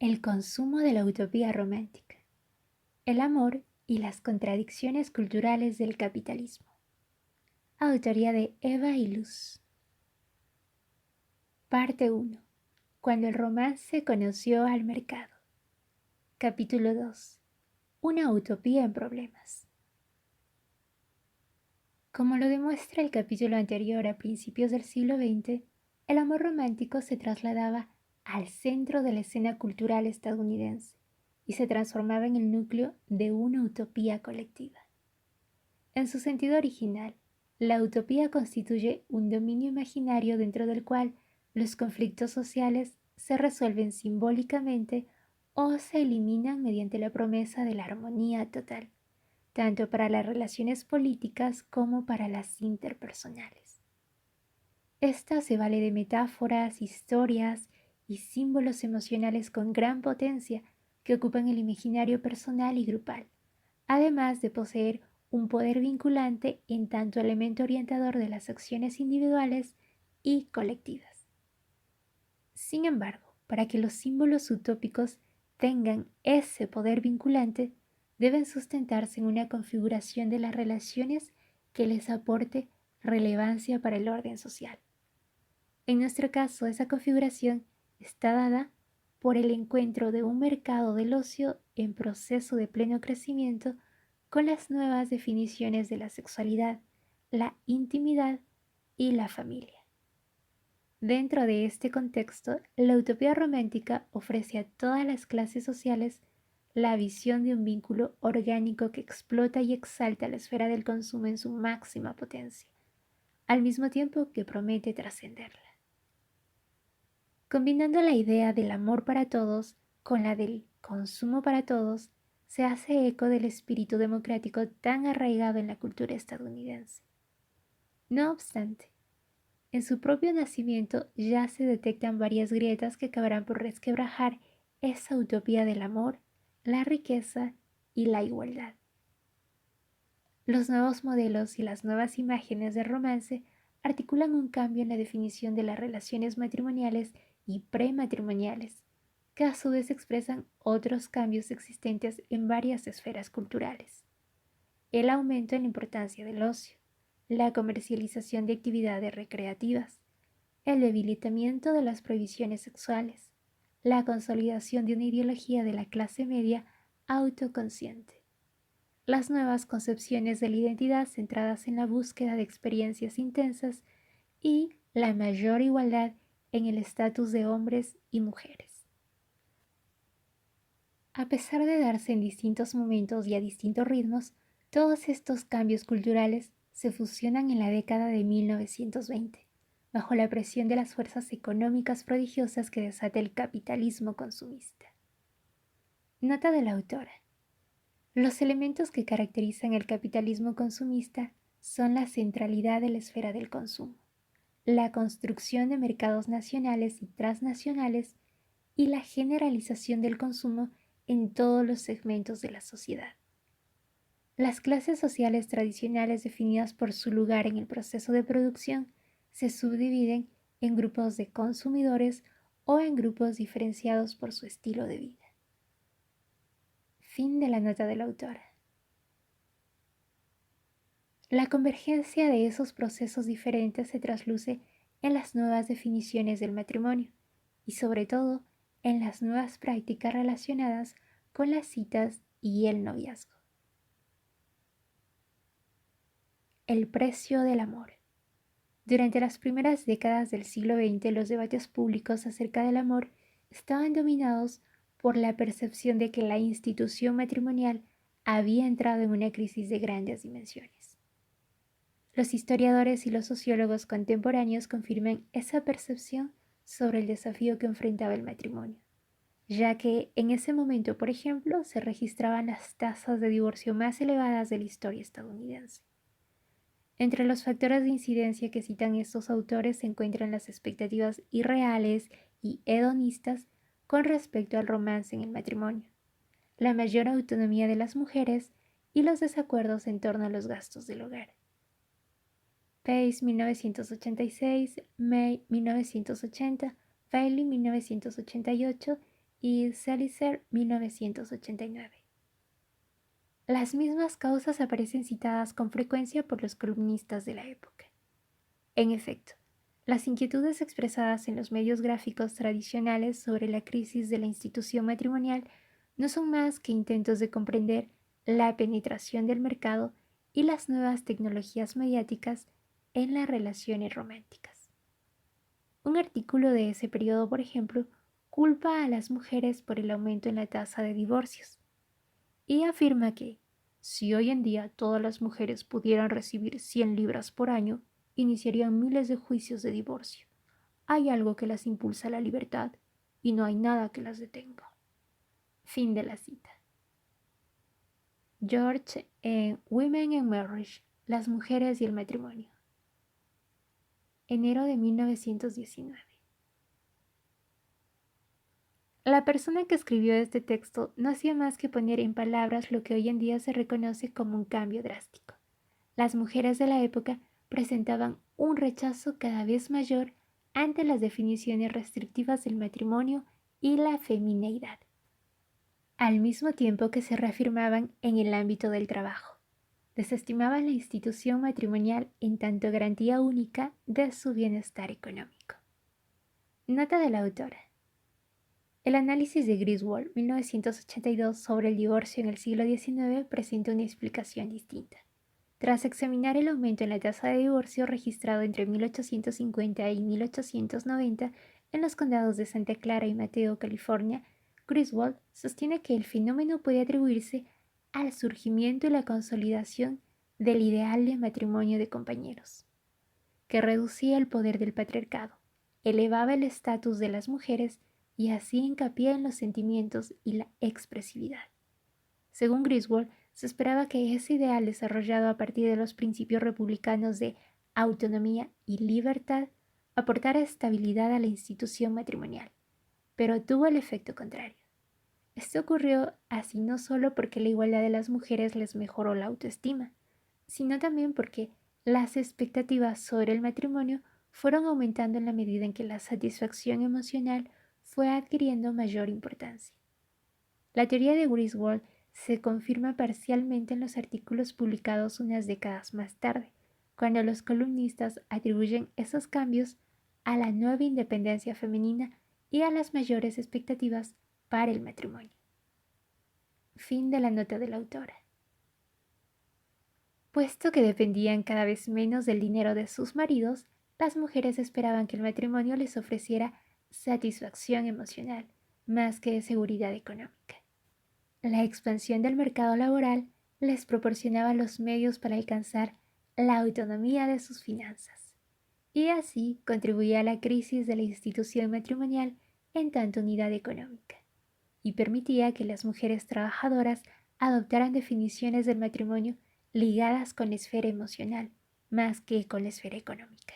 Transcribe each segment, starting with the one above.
El consumo de la utopía romántica, el amor y las contradicciones culturales del capitalismo. Autoría de Eva Iluz. Parte 1. Cuando el romance conoció al mercado. Capítulo 2. Una utopía en problemas. Como lo demuestra el capítulo anterior, a principios del siglo XX, el amor romántico se trasladaba al centro de la escena cultural estadounidense y se transformaba en el núcleo de una utopía colectiva. En su sentido original, la utopía constituye un dominio imaginario dentro del cual los conflictos sociales se resuelven simbólicamente o se eliminan mediante la promesa de la armonía total, tanto para las relaciones políticas como para las interpersonales. Esta se vale de metáforas, historias y símbolos emocionales con gran potencia que ocupan el imaginario personal y grupal, además de poseer un poder vinculante en tanto elemento orientador de las acciones individuales y colectivas. Sin embargo, para que los símbolos utópicos tengan ese poder vinculante, deben sustentarse en una configuración de las relaciones que les aporte relevancia para el orden social. En nuestro caso, esa configuración está dada por el encuentro de un mercado del ocio en proceso de pleno crecimiento con las nuevas definiciones de la sexualidad, la intimidad y la familia. Dentro de este contexto, la utopía romántica ofrece a todas las clases sociales la visión de un vínculo orgánico que explota y exalta la esfera del consumo en su máxima potencia, al mismo tiempo que promete trascenderla. Combinando la idea del amor para todos con la del consumo para todos, se hace eco del espíritu democrático tan arraigado en la cultura estadounidense. No obstante, en su propio nacimiento ya se detectan varias grietas que acabarán por resquebrajar esa utopía del amor, la riqueza y la igualdad. Los nuevos modelos y las nuevas imágenes de romance articulan un cambio en la definición de las relaciones matrimoniales y prematrimoniales, que a su vez expresan otros cambios existentes en varias esferas culturales. El aumento en la importancia del ocio, la comercialización de actividades recreativas, el debilitamiento de las prohibiciones sexuales, la consolidación de una ideología de la clase media autoconsciente, las nuevas concepciones de la identidad centradas en la búsqueda de experiencias intensas y la mayor igualdad en el estatus de hombres y mujeres. A pesar de darse en distintos momentos y a distintos ritmos, todos estos cambios culturales se fusionan en la década de 1920, bajo la presión de las fuerzas económicas prodigiosas que desata el capitalismo consumista. Nota de la autora. Los elementos que caracterizan el capitalismo consumista son la centralidad de la esfera del consumo, la construcción de mercados nacionales y transnacionales y la generalización del consumo en todos los segmentos de la sociedad. Las clases sociales tradicionales definidas por su lugar en el proceso de producción se subdividen en grupos de consumidores o en grupos diferenciados por su estilo de vida. Fin de la nota de la autora. La convergencia de esos procesos diferentes se trasluce en las nuevas definiciones del matrimonio y sobre todo en las nuevas prácticas relacionadas con las citas y el noviazgo. El precio del amor. Durante las primeras décadas del siglo XX, los debates públicos acerca del amor estaban dominados por la percepción de que la institución matrimonial había entrado en una crisis de grandes dimensiones. Los historiadores y los sociólogos contemporáneos confirman esa percepción sobre el desafío que enfrentaba el matrimonio, ya que en ese momento, por ejemplo, se registraban las tasas de divorcio más elevadas de la historia estadounidense. Entre los factores de incidencia que citan estos autores se encuentran las expectativas irreales y hedonistas con respecto al romance en el matrimonio, la mayor autonomía de las mujeres y los desacuerdos en torno a los gastos del hogar. Pace 1986, May 1980, Bailey 1988 y Seltzer, 1989. Las mismas causas aparecen citadas con frecuencia por los columnistas de la época. En efecto, las inquietudes expresadas en los medios gráficos tradicionales sobre la crisis de la institución matrimonial no son más que intentos de comprender la penetración del mercado y las nuevas tecnologías mediáticas en las relaciones románticas. Un artículo de ese periodo, por ejemplo, culpa a las mujeres por el aumento en la tasa de divorcios y afirma que, si hoy en día todas las mujeres pudieran recibir 100 libras por año, iniciarían miles de juicios de divorcio. Hay algo que las impulsa a la libertad y no hay nada que las detenga. Fin de la cita. George en Women and Marriage, las mujeres y el matrimonio. Enero de 1919. La persona que escribió este texto no hacía más que poner en palabras lo que hoy en día se reconoce como un cambio drástico. Las mujeres de la época presentaban un rechazo cada vez mayor ante las definiciones restrictivas del matrimonio y la femineidad, al mismo tiempo que se reafirmaban en el ámbito del trabajo. Desestimaban la institución matrimonial en tanto garantía única de su bienestar económico. Nota de la autora. El análisis de Griswold, 1982, sobre el divorcio en el siglo XIX presenta una explicación distinta. Tras examinar el aumento en la tasa de divorcio registrado entre 1850 y 1890 en los condados de Santa Clara y Mateo, California, Griswold sostiene que el fenómeno puede atribuirse al surgimiento y la consolidación del ideal de matrimonio de compañeros, que reducía el poder del patriarcado, elevaba el estatus de las mujeres y hacía hincapié en los sentimientos y la expresividad. Según Griswold, se esperaba que ese ideal desarrollado a partir de los principios republicanos de autonomía y libertad aportara estabilidad a la institución matrimonial, pero tuvo el efecto contrario. Esto ocurrió así no solo porque la igualdad de las mujeres les mejoró la autoestima, sino también porque las expectativas sobre el matrimonio fueron aumentando en la medida en que la satisfacción emocional fue adquiriendo mayor importancia. La teoría de Griswold se confirma parcialmente en los artículos publicados unas décadas más tarde, cuando los columnistas atribuyen esos cambios a la nueva independencia femenina y a las mayores expectativas para el matrimonio. Fin de la nota de la autora. Puesto que dependían cada vez menos del dinero de sus maridos, las mujeres esperaban que el matrimonio les ofreciera satisfacción emocional, más que seguridad económica. La expansión del mercado laboral les proporcionaba los medios para alcanzar la autonomía de sus finanzas, y así contribuía a la crisis de la institución matrimonial en tanto unidad económica, y permitía que las mujeres trabajadoras adoptaran definiciones del matrimonio ligadas con la esfera emocional, más que con la esfera económica.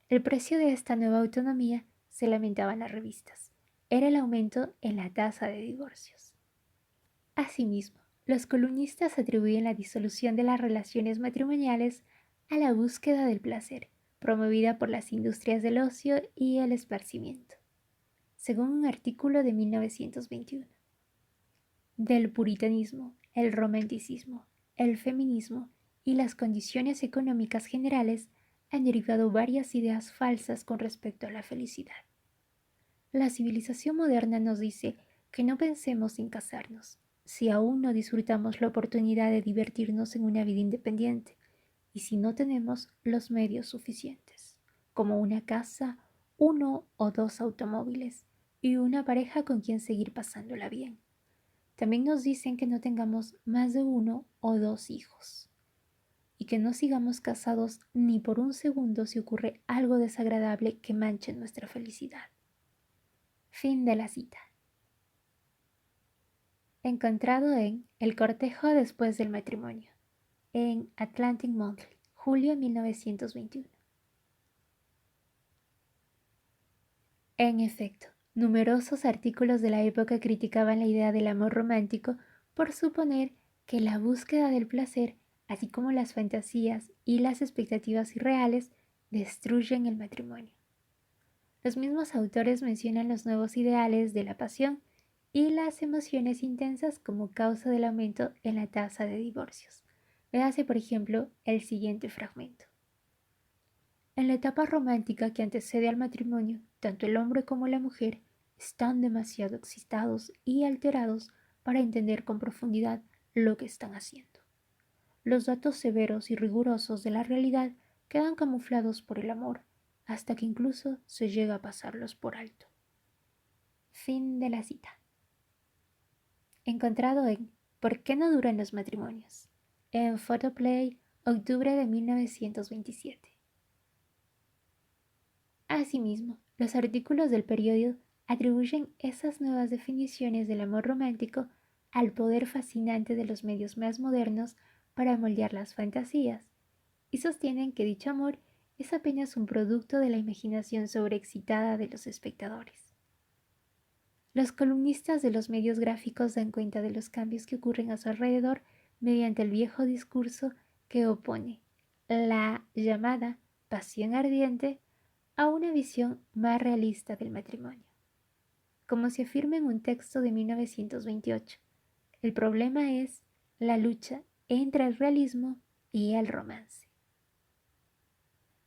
El precio de esta nueva autonomía, se lamentaban las revistas, era el aumento en la tasa de divorcios. Asimismo, los columnistas atribuyen la disolución de las relaciones matrimoniales a la búsqueda del placer, promovida por las industrias del ocio y el esparcimiento, según un artículo de 1921. Del puritanismo, el romanticismo, el feminismo y las condiciones económicas generales han derivado varias ideas falsas con respecto a la felicidad. La civilización moderna nos dice que no pensemos en casarnos, si aún no disfrutamos la oportunidad de divertirnos en una vida independiente y si no tenemos los medios suficientes, como una casa, 1 o 2 automóviles y una pareja con quien seguir pasándola bien. También nos dicen que no tengamos más de 1 o 2 hijos y que no sigamos casados ni por un segundo si ocurre algo desagradable que manche nuestra felicidad. Fin de la cita. Encontrado en El cortejo después del matrimonio, en Atlantic Monthly, julio 1921. En efecto, numerosos artículos de la época criticaban la idea del amor romántico por suponer que la búsqueda del placer, así como las fantasías y las expectativas irreales, destruyen el matrimonio. Los mismos autores mencionan los nuevos ideales de la pasión y las emociones intensas como causa del aumento en la tasa de divorcios. Véase, por ejemplo, el siguiente fragmento. En la etapa romántica que antecede al matrimonio, tanto el hombre como la mujer están demasiado excitados y alterados para entender con profundidad lo que están haciendo. Los datos severos y rigurosos de la realidad quedan camuflados por el amor, hasta que incluso se llega a pasarlos por alto. Fin de la cita. Encontrado en ¿Por qué no duran los matrimonios? En Photoplay, octubre de 1927. Asimismo, los artículos del periódico atribuyen esas nuevas definiciones del amor romántico al poder fascinante de los medios más modernos para moldear las fantasías, y sostienen que dicho amor es apenas un producto de la imaginación sobreexcitada de los espectadores. Los columnistas de los medios gráficos dan cuenta de los cambios que ocurren a su alrededor mediante el viejo discurso que opone la llamada pasión ardiente a una visión más realista del matrimonio. Como se afirma en un texto de 1928, el problema es la lucha entre el realismo y el romance.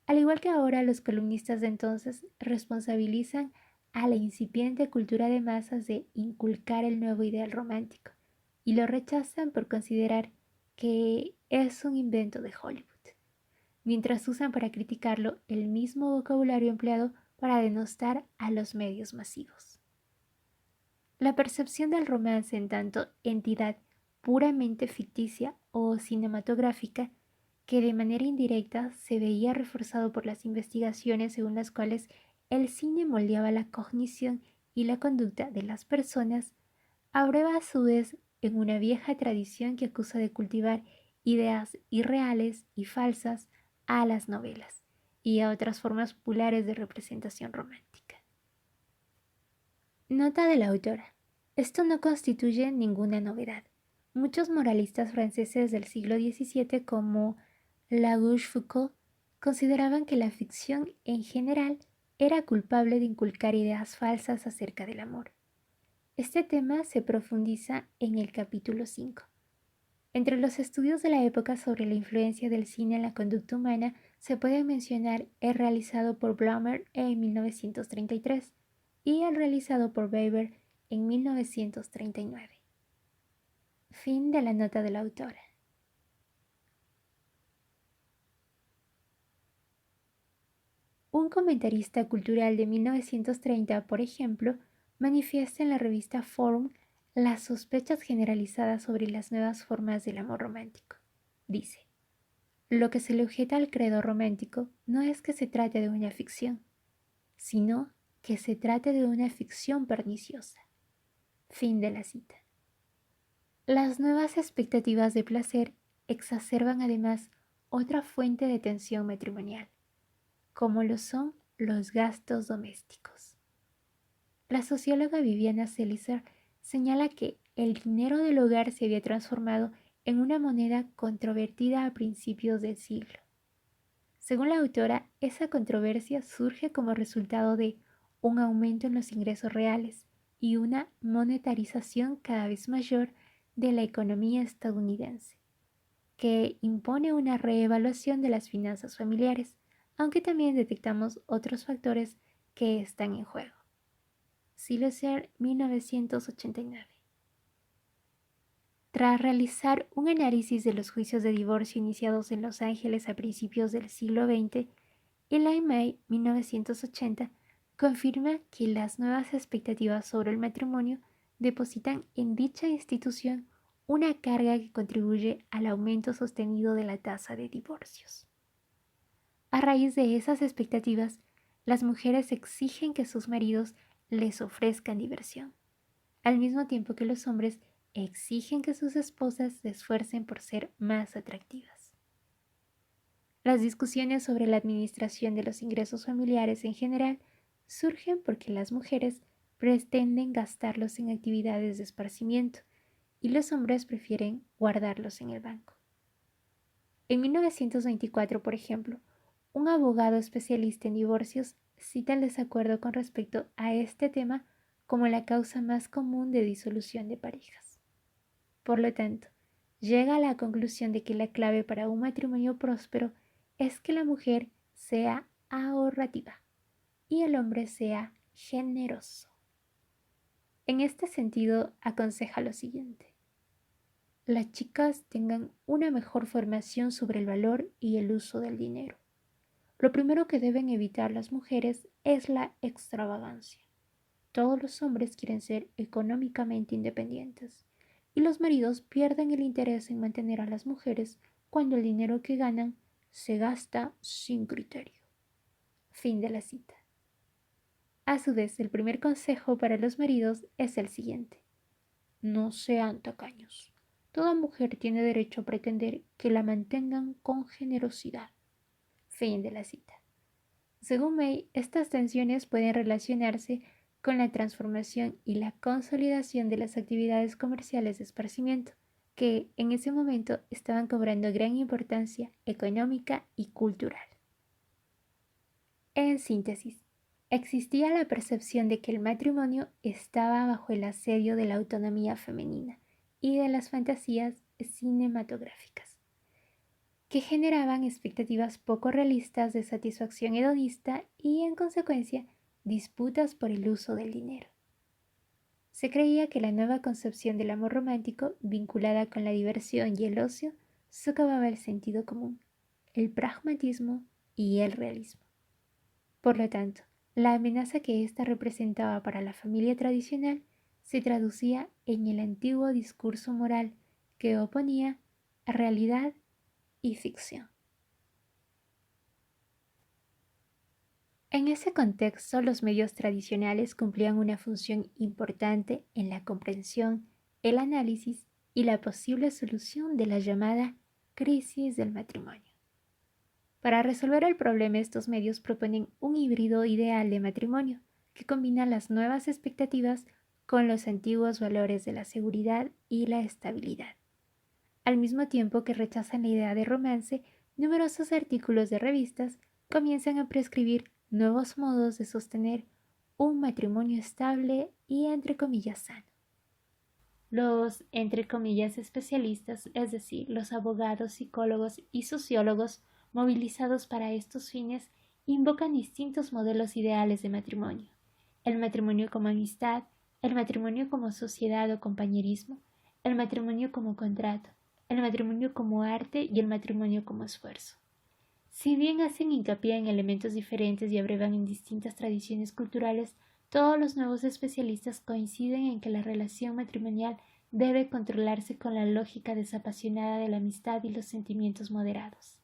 Al igual que ahora, los columnistas de entonces responsabilizan a la incipiente cultura de masas de inculcar el nuevo ideal romántico y lo rechazan por considerar que es un invento de Hollywood, mientras usan para criticarlo el mismo vocabulario empleado para denostar a los medios masivos. La percepción del romance en tanto entidad puramente ficticia o cinematográfica, que de manera indirecta se veía reforzado por las investigaciones según las cuales el cine moldeaba la cognición y la conducta de las personas, abreva a su vez en una vieja tradición que acusa de cultivar ideas irreales y falsas a las novelas y a otras formas populares de representación romántica. Nota de la autora. Esto no constituye ninguna novedad. Muchos moralistas franceses del siglo XVII como Larouchefoucauld consideraban que la ficción en general era culpable de inculcar ideas falsas acerca del amor. Este tema se profundiza en el capítulo 5. Entre los estudios de la época sobre la influencia del cine en la conducta humana se puede mencionar el realizado por Blomer en 1933 y el realizado por Weber en 1939. Fin de la nota de la autora. Un comentarista cultural de 1930, por ejemplo, manifiesta en la revista Forum las sospechas generalizadas sobre las nuevas formas del amor romántico. Dice, lo que se le objeta al credo romántico no es que se trate de una ficción, sino que se trate de una ficción perniciosa. Fin de la cita. Las nuevas expectativas de placer exacerban además otra fuente de tensión matrimonial, como lo son los gastos domésticos. La socióloga Viviana Zelizer señala que el dinero del hogar se había transformado en una moneda controvertida a principios del siglo. Según la autora, esa controversia surge como resultado de un aumento en los ingresos reales y una monetarización cada vez mayor de la economía estadounidense, que impone una reevaluación de las finanzas familiares, aunque también detectamos otros factores que están en juego. Zelizer, 1989. Tras realizar un análisis de los juicios de divorcio iniciados en Los Ángeles a principios del siglo XX, Eli May, 1980, confirma que las nuevas expectativas sobre el matrimonio depositan en dicha institución una carga que contribuye al aumento sostenido de la tasa de divorcios. A raíz de esas expectativas, las mujeres exigen que sus maridos les ofrezcan diversión, al mismo tiempo que los hombres exigen que sus esposas se esfuercen por ser más atractivas. Las discusiones sobre la administración de los ingresos familiares en general surgen porque las mujeres pretenden gastarlos en actividades de esparcimiento y los hombres prefieren guardarlos en el banco. En 1924, por ejemplo, un abogado especialista en divorcios cita el desacuerdo con respecto a este tema como la causa más común de disolución de parejas. Por lo tanto, llega a la conclusión de que la clave para un matrimonio próspero es que la mujer sea ahorrativa y el hombre sea generoso. En este sentido, aconseja lo siguiente: las chicas tengan una mejor formación sobre el valor y el uso del dinero. Lo primero que deben evitar las mujeres es la extravagancia. Todos los hombres quieren ser económicamente independientes y los maridos pierden el interés en mantener a las mujeres cuando el dinero que ganan se gasta sin criterio. Fin de la cita. A su vez, el primer consejo para los maridos es el siguiente: no sean tacaños. Toda mujer tiene derecho a pretender que la mantengan con generosidad. Fin de la cita. Según May, estas tensiones pueden relacionarse con la transformación y la consolidación de las actividades comerciales de esparcimiento, que en ese momento estaban cobrando gran importancia económica y cultural. En síntesis, existía la percepción de que el matrimonio estaba bajo el asedio de la autonomía femenina y de las fantasías cinematográficas, que generaban expectativas poco realistas de satisfacción hedonista y, en consecuencia, disputas por el uso del dinero. Se creía que la nueva concepción del amor romántico, vinculada con la diversión y el ocio, socavaba el sentido común, el pragmatismo y el realismo. Por lo tanto, la amenaza que ésta representaba para la familia tradicional se traducía en el antiguo discurso moral que oponía a realidad y ficción. En ese contexto, los medios tradicionales cumplían una función importante en la comprensión, el análisis y la posible solución de la llamada crisis del matrimonio. Para resolver el problema, estos medios proponen un híbrido ideal de matrimonio que combina las nuevas expectativas con los antiguos valores de la seguridad y la estabilidad. Al mismo tiempo que rechazan la idea de romance, numerosos artículos de revistas comienzan a prescribir nuevos modos de sostener un matrimonio estable y, entre comillas, sano. Los, entre comillas, especialistas, es decir, los abogados, psicólogos y sociólogos movilizados para estos fines, invocan distintos modelos ideales de matrimonio: el matrimonio como amistad, el matrimonio como sociedad o compañerismo, el matrimonio como contrato, el matrimonio como arte y el matrimonio como esfuerzo. Si bien hacen hincapié en elementos diferentes y abrevan en distintas tradiciones culturales, todos los nuevos especialistas coinciden en que la relación matrimonial debe controlarse con la lógica desapasionada de la amistad y los sentimientos moderados.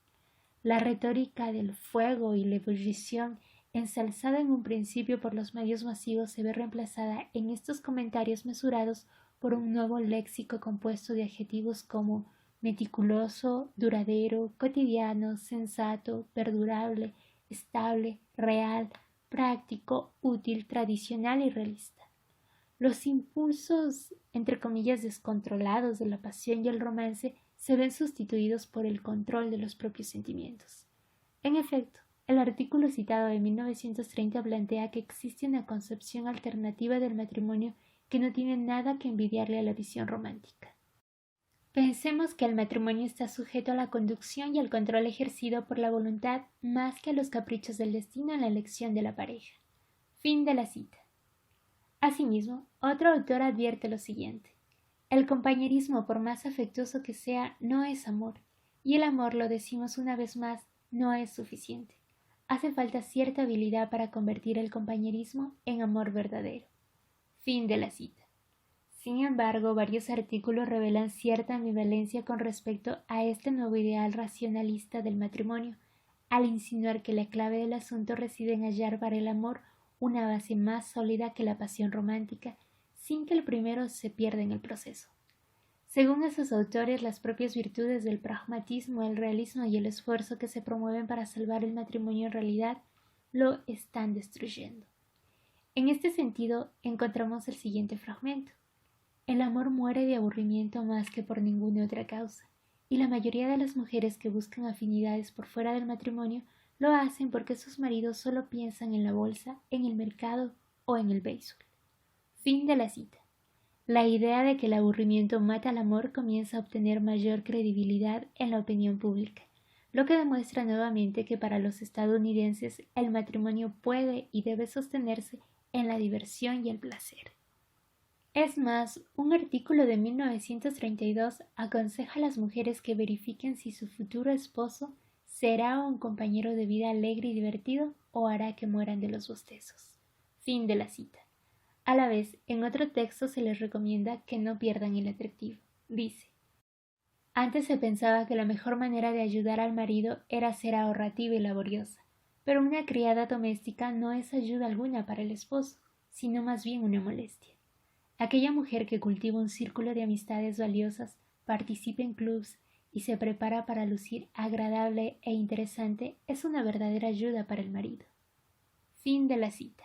La retórica del fuego y la ebullición, ensalzada en un principio por los medios masivos, se ve reemplazada en estos comentarios mesurados por un nuevo léxico compuesto de adjetivos como meticuloso, duradero, cotidiano, sensato, perdurable, estable, real, práctico, útil, tradicional y realista. Los impulsos, entre comillas, descontrolados de la pasión y el romance se ven sustituidos por el control de los propios sentimientos. En efecto, el artículo citado de 1930 plantea que existe una concepción alternativa del matrimonio que no tiene nada que envidiarle a la visión romántica. Pensemos que el matrimonio está sujeto a la conducción y al control ejercido por la voluntad más que a los caprichos del destino en la elección de la pareja. Fin de la cita. Asimismo, otro autor advierte lo siguiente: el compañerismo, por más afectuoso que sea, no es amor, y el amor, lo decimos una vez más, no es suficiente. Hace falta cierta habilidad para convertir el compañerismo en amor verdadero. Fin de la cita. Sin embargo, varios artículos revelan cierta ambivalencia con respecto a este nuevo ideal racionalista del matrimonio, al insinuar que la clave del asunto reside en hallar para el amor una base más sólida que la pasión romántica, sin que el primero se pierda en el proceso. Según esos autores, las propias virtudes del pragmatismo, el realismo y el esfuerzo que se promueven para salvar el matrimonio en realidad lo están destruyendo. En este sentido, encontramos el siguiente fragmento: el amor muere de aburrimiento más que por ninguna otra causa, y la mayoría de las mujeres que buscan afinidades por fuera del matrimonio lo hacen porque sus maridos solo piensan en la bolsa, en el mercado o en el béisbol. Fin de la cita. La idea de que el aburrimiento mata al amor comienza a obtener mayor credibilidad en la opinión pública, lo que demuestra nuevamente que para los estadounidenses el matrimonio puede y debe sostenerse en la diversión y el placer. Es más, un artículo de 1932 aconseja a las mujeres que verifiquen si su futuro esposo será un compañero de vida alegre y divertido o hará que mueran de los bostezos. Fin de la cita. A la vez, en otro texto se les recomienda que no pierdan el atractivo. Dice: antes se pensaba que la mejor manera de ayudar al marido era ser ahorrativa y laboriosa, pero una criada doméstica no es ayuda alguna para el esposo, sino más bien una molestia. Aquella mujer que cultiva un círculo de amistades valiosas, participa en clubs y se prepara para lucir agradable e interesante es una verdadera ayuda para el marido. Fin de la cita.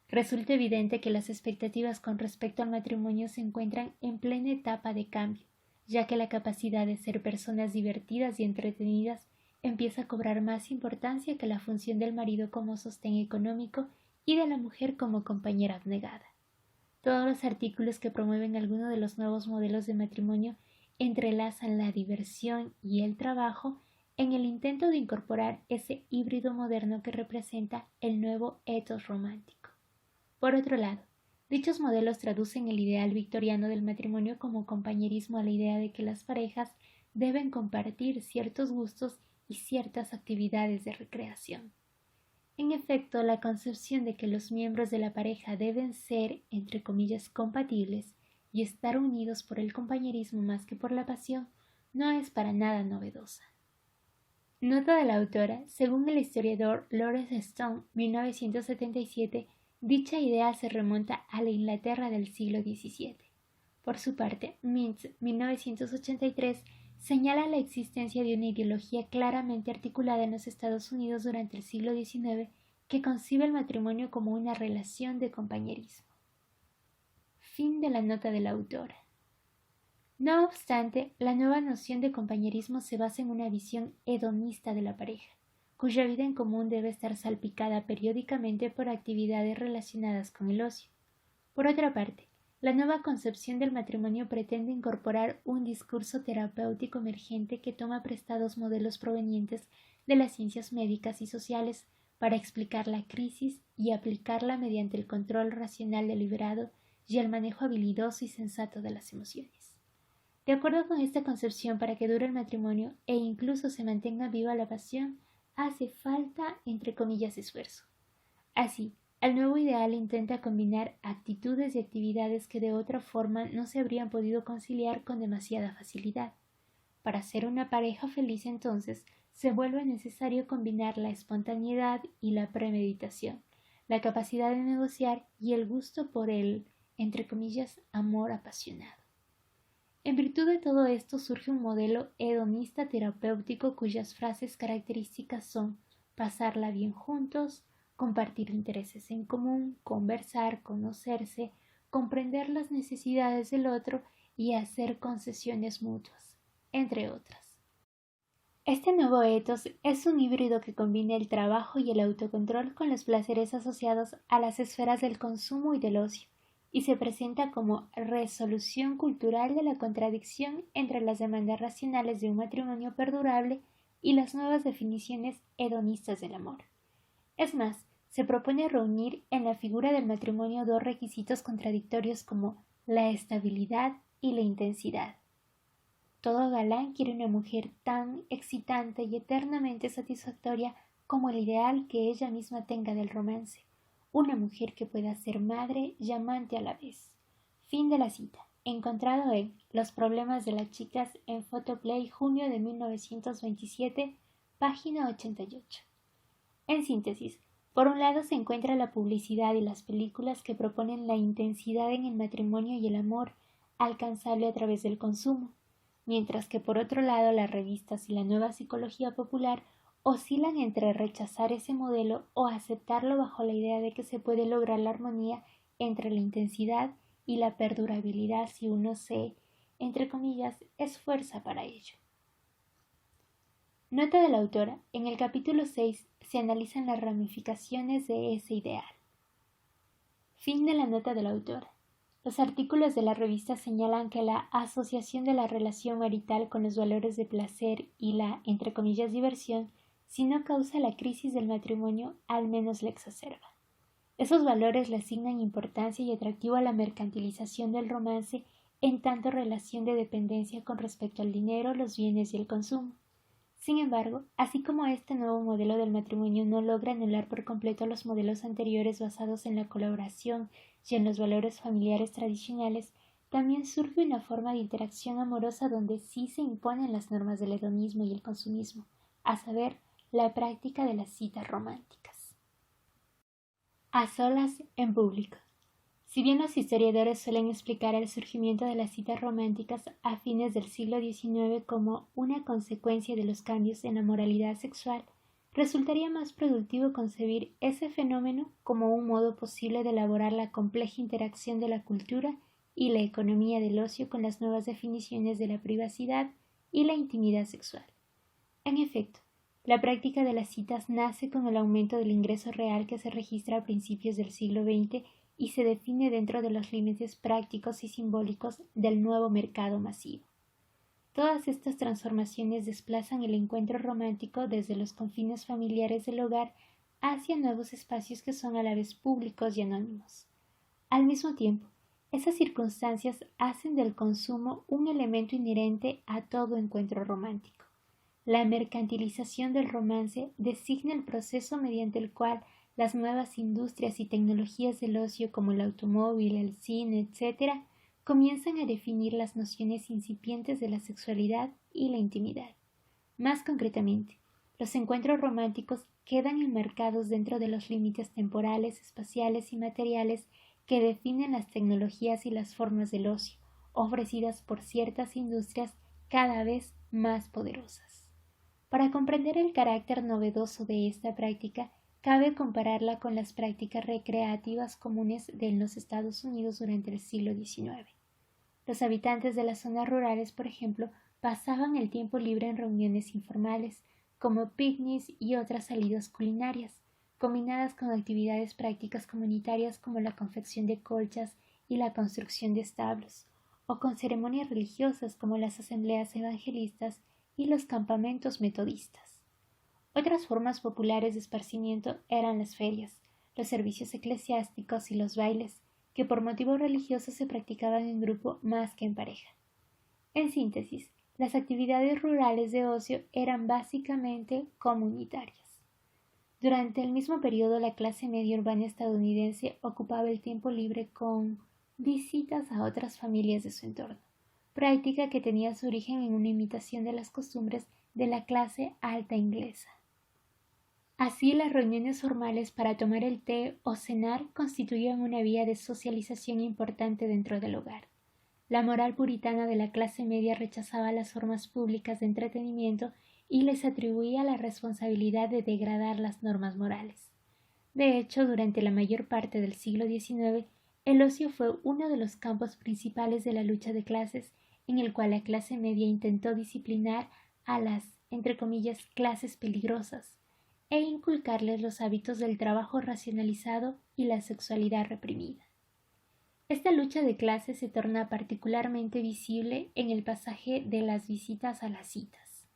Resulta evidente que las expectativas con respecto al matrimonio se encuentran en plena etapa de cambio, ya que la capacidad de ser personas divertidas y entretenidas empieza a cobrar más importancia que la función del marido como sostén económico y de la mujer como compañera abnegada. Todos los artículos que promueven alguno de los nuevos modelos de matrimonio entrelazan la diversión y el trabajo en el intento de incorporar ese híbrido moderno que representa el nuevo ethos romántico. Por otro lado, dichos modelos traducen el ideal victoriano del matrimonio como compañerismo a la idea de que las parejas deben compartir ciertos gustos y ciertas actividades de recreación. En efecto, la concepción de que los miembros de la pareja deben ser, entre comillas, compatibles y estar unidos por el compañerismo más que por la pasión, no es para nada novedosa. Nota de la autora: según el historiador Lawrence Stone, 1977, dicha idea se remonta a la Inglaterra del siglo XVII. Por su parte, Mintz, 1983, señala la existencia de una ideología claramente articulada en los Estados Unidos durante el siglo XIX que concibe el matrimonio como una relación de compañerismo. Fin de la nota de la autora. No obstante, la nueva noción de compañerismo se basa en una visión hedonista de la pareja, cuya vida en común debe estar salpicada periódicamente por actividades relacionadas con el ocio. Por otra parte, la nueva concepción del matrimonio pretende incorporar un discurso terapéutico emergente que toma prestados modelos provenientes de las ciencias médicas y sociales para explicar la crisis y aplicarla mediante el control racional deliberado y el manejo habilidoso y sensato de las emociones. De acuerdo con esta concepción, para que dure el matrimonio e incluso se mantenga viva la pasión, hace falta, entre comillas, esfuerzo. Así, el nuevo ideal intenta combinar actitudes y actividades que de otra forma no se habrían podido conciliar con demasiada facilidad. Para ser una pareja feliz, entonces, se vuelve necesario combinar la espontaneidad y la premeditación, la capacidad de negociar y el gusto por el, entre comillas, amor apasionado. En virtud de todo esto surge un modelo hedonista terapéutico cuyas frases características son pasarla bien juntos, compartir intereses en común, conversar, conocerse, comprender las necesidades del otro y hacer concesiones mutuas, entre otras. Este nuevo ethos es un híbrido que combina el trabajo y el autocontrol con los placeres asociados a las esferas del consumo y del ocio, y se presenta como resolución cultural de la contradicción entre las demandas racionales de un matrimonio perdurable y las nuevas definiciones hedonistas del amor. Es más, se propone reunir en la figura del matrimonio dos requisitos contradictorios como la estabilidad y la intensidad. Todo galán quiere una mujer tan excitante y eternamente satisfactoria como el ideal que ella misma tenga del romance. Una mujer que pueda ser madre y amante a la vez. Fin de la cita. Encontrado en Los problemas de las chicas en Photoplay, junio de 1927, página 88. En síntesis, por un lado se encuentra la publicidad y las películas que proponen la intensidad en el matrimonio y el amor, alcanzable a través del consumo, mientras que por otro lado las revistas y la nueva psicología popular oscilan entre rechazar ese modelo o aceptarlo bajo la idea de que se puede lograr la armonía entre la intensidad y la perdurabilidad si uno se, entre comillas, esfuerza para ello. Nota de la autora: en el capítulo 6 se analizan las ramificaciones de ese ideal. Fin de la nota de la autora. Los artículos de la revista señalan que la asociación de la relación marital con los valores de placer y la, entre comillas, diversión, si no causa la crisis del matrimonio, al menos la exacerba. Esos valores le asignan importancia y atractivo a la mercantilización del romance en tanto relación de dependencia con respecto al dinero, los bienes y el consumo. Sin embargo, así como este nuevo modelo del matrimonio no logra anular por completo los modelos anteriores basados en la colaboración y en los valores familiares tradicionales, también surge una forma de interacción amorosa donde sí se imponen las normas del hedonismo y el consumismo, a saber, la práctica de las citas románticas. A solas en público. Si bien los historiadores suelen explicar el surgimiento de las citas románticas a fines del siglo XIX como una consecuencia de los cambios en la moralidad sexual, resultaría más productivo concebir ese fenómeno como un modo posible de elaborar la compleja interacción de la cultura y la economía del ocio con las nuevas definiciones de la privacidad y la intimidad sexual. En efecto, la práctica de las citas nace con el aumento del ingreso real que se registra a principios del siglo XX y se define dentro de los límites prácticos y simbólicos del nuevo mercado masivo. Todas estas transformaciones desplazan el encuentro romántico desde los confines familiares del hogar hacia nuevos espacios que son a la vez públicos y anónimos. Al mismo tiempo, esas circunstancias hacen del consumo un elemento inherente a todo encuentro romántico. La mercantilización del romance designa el proceso mediante el cual las nuevas industrias y tecnologías del ocio como el automóvil, el cine, etc., comienzan a definir las nociones incipientes de la sexualidad y la intimidad. Más concretamente, los encuentros románticos quedan enmarcados dentro de los límites temporales, espaciales y materiales que definen las tecnologías y las formas del ocio, ofrecidas por ciertas industrias cada vez más poderosas. Para comprender el carácter novedoso de esta práctica, cabe compararla con las prácticas recreativas comunes en los Estados Unidos durante el siglo XIX. Los habitantes de las zonas rurales, por ejemplo, pasaban el tiempo libre en reuniones informales, como picnics y otras salidas culinarias, combinadas con actividades prácticas comunitarias como la confección de colchas y la construcción de establos, o con ceremonias religiosas como las asambleas evangelistas y los campamentos metodistas. Otras formas populares de esparcimiento eran las ferias, los servicios eclesiásticos y los bailes, que por motivos religiosos se practicaban en grupo más que en pareja. En síntesis, las actividades rurales de ocio eran básicamente comunitarias. Durante el mismo periodo, la clase media urbana estadounidense ocupaba el tiempo libre con visitas a otras familias de su entorno, práctica que tenía su origen en una imitación de las costumbres de la clase alta inglesa. Así, las reuniones formales para tomar el té o cenar constituían una vía de socialización importante dentro del hogar. La moral puritana de la clase media rechazaba las formas públicas de entretenimiento y les atribuía la responsabilidad de degradar las normas morales. De hecho, durante la mayor parte del siglo XIX, el ocio fue uno de los campos principales de la lucha de clases, en el cual la clase media intentó disciplinar a las, entre comillas, clases peligrosas, e inculcarles los hábitos del trabajo racionalizado y la sexualidad reprimida. Esta lucha de clases se torna particularmente visible en el pasaje de las visitas a las citas.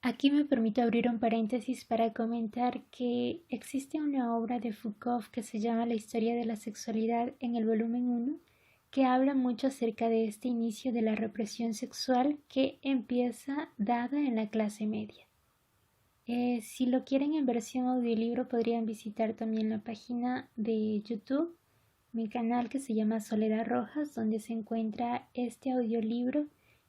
Aquí me permito abrir un paréntesis para comentar que existe una obra de Foucault que se llama La historia de la sexualidad en el volumen 1, que habla mucho acerca de este inicio de la represión sexual que empieza dada en la clase media. Si lo quieren en versión audiolibro podrían visitar también la página de YouTube, mi canal que se llama Soledad Rojas, donde se encuentra este audiolibro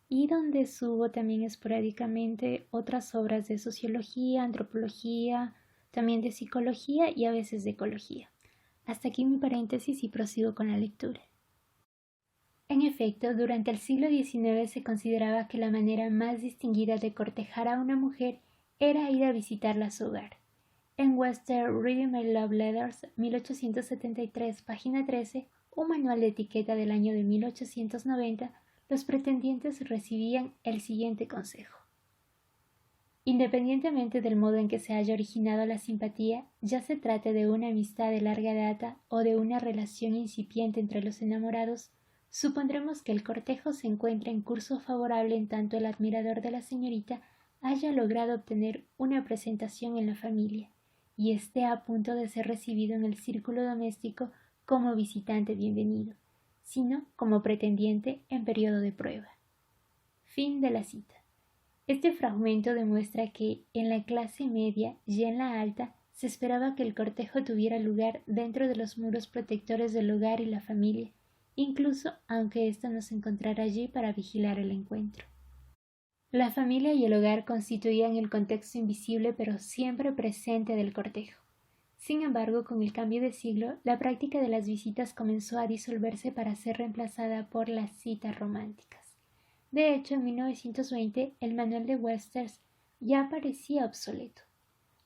y donde subo también esporádicamente otras obras de sociología, antropología, también de psicología y a veces de ecología. Hasta aquí mi paréntesis y prosigo con la lectura. En efecto, durante el siglo XIX se consideraba que la manera más distinguida de cortejar a una mujer era ir a visitarla a su hogar. En Western Reading My Love Letters, 1873, página 13, un manual de etiqueta del año de 1890, los pretendientes recibían el siguiente consejo. Independientemente del modo en que se haya originado la simpatía, ya se trate de una amistad de larga data o de una relación incipiente entre los enamorados, supondremos que el cortejo se encuentra en curso favorable en tanto el admirador de la señorita haya logrado obtener una presentación en la familia y esté a punto de ser recibido en el círculo doméstico como visitante bienvenido, sino como pretendiente en periodo de prueba. Fin de la cita. Este fragmento demuestra que en la clase media y en la alta se esperaba que el cortejo tuviera lugar dentro de los muros protectores del hogar y la familia, incluso aunque ésta no se encontrara allí para vigilar el encuentro. La familia y el hogar constituían el contexto invisible pero siempre presente del cortejo. Sin embargo, con el cambio de siglo, la práctica de las visitas comenzó a disolverse para ser reemplazada por las citas románticas. De hecho, en 1920, el manual de Webster's ya parecía obsoleto.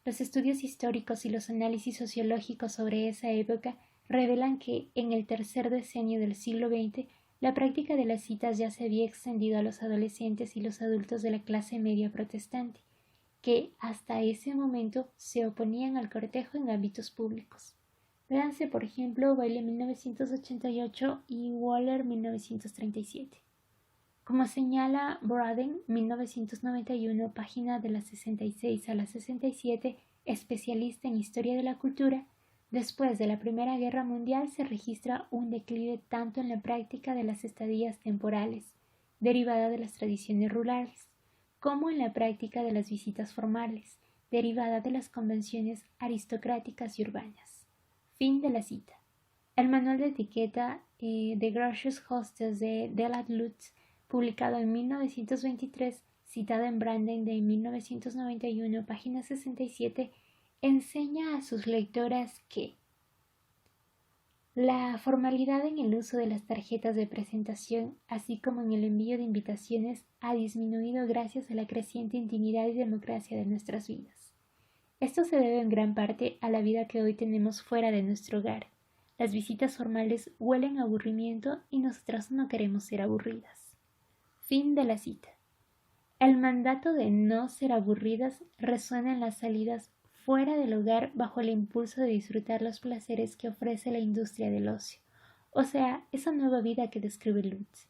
Los estudios históricos y los análisis sociológicos sobre esa época revelan que, en el tercer decenio del siglo XX, la práctica de las citas ya se había extendido a los adolescentes y los adultos de la clase media protestante, que hasta ese momento se oponían al cortejo en ámbitos públicos. Véanse, por ejemplo, Bailey 1988 y Waller 1937. Como señala Braden, 1991, página de la 66 a la 67, especialista en historia de la cultura, después de la Primera Guerra Mundial se registra un declive tanto en la práctica de las estadías temporales, derivada de las tradiciones rurales, como en la práctica de las visitas formales, derivada de las convenciones aristocráticas y urbanas. Fin de la cita. El manual de etiqueta de Gracious Hostess de Della Lutz, publicado en 1923, citado en Branden de 1991, página 67, enseña a sus lectoras que la formalidad en el uso de las tarjetas de presentación, así como en el envío de invitaciones, ha disminuido gracias a la creciente intimidad y democracia de nuestras vidas. Esto se debe en gran parte a la vida que hoy tenemos fuera de nuestro hogar. Las visitas formales huelen a aburrimiento y nosotras no queremos ser aburridas. Fin de la cita. El mandato de no ser aburridas resuena en las salidas fuera del hogar bajo el impulso de disfrutar los placeres que ofrece la industria del ocio, o sea, esa nueva vida que describe Lutz.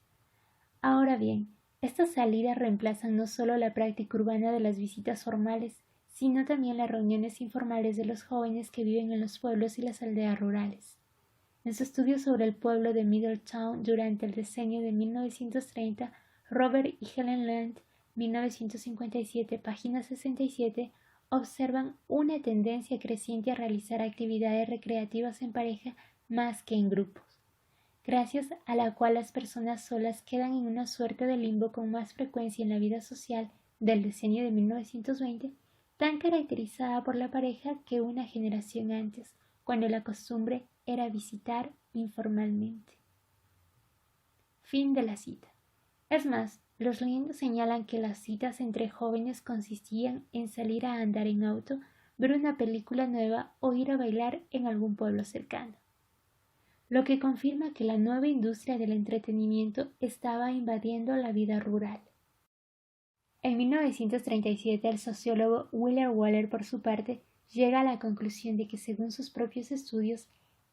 Ahora bien, estas salidas reemplazan no solo la práctica urbana de las visitas formales, sino también las reuniones informales de los jóvenes que viven en los pueblos y las aldeas rurales. En su estudio sobre el pueblo de Middletown durante el decenio de 1930, Robert y Helen Land, 1957, página 67, observan una tendencia creciente a realizar actividades recreativas en pareja más que en grupos, gracias a la cual las personas solas quedan en una suerte de limbo con más frecuencia en la vida social del decenio de 1920, tan caracterizada por la pareja que una generación antes, cuando la costumbre era visitar informalmente. Fin de la cita. Es más, los leyendas señalan que las citas entre jóvenes consistían en salir a andar en auto, ver una película nueva o ir a bailar en algún pueblo cercano, lo que confirma que la nueva industria del entretenimiento estaba invadiendo la vida rural. En 1937, el sociólogo William Waller, por su parte, llega a la conclusión de que, según sus propios estudios,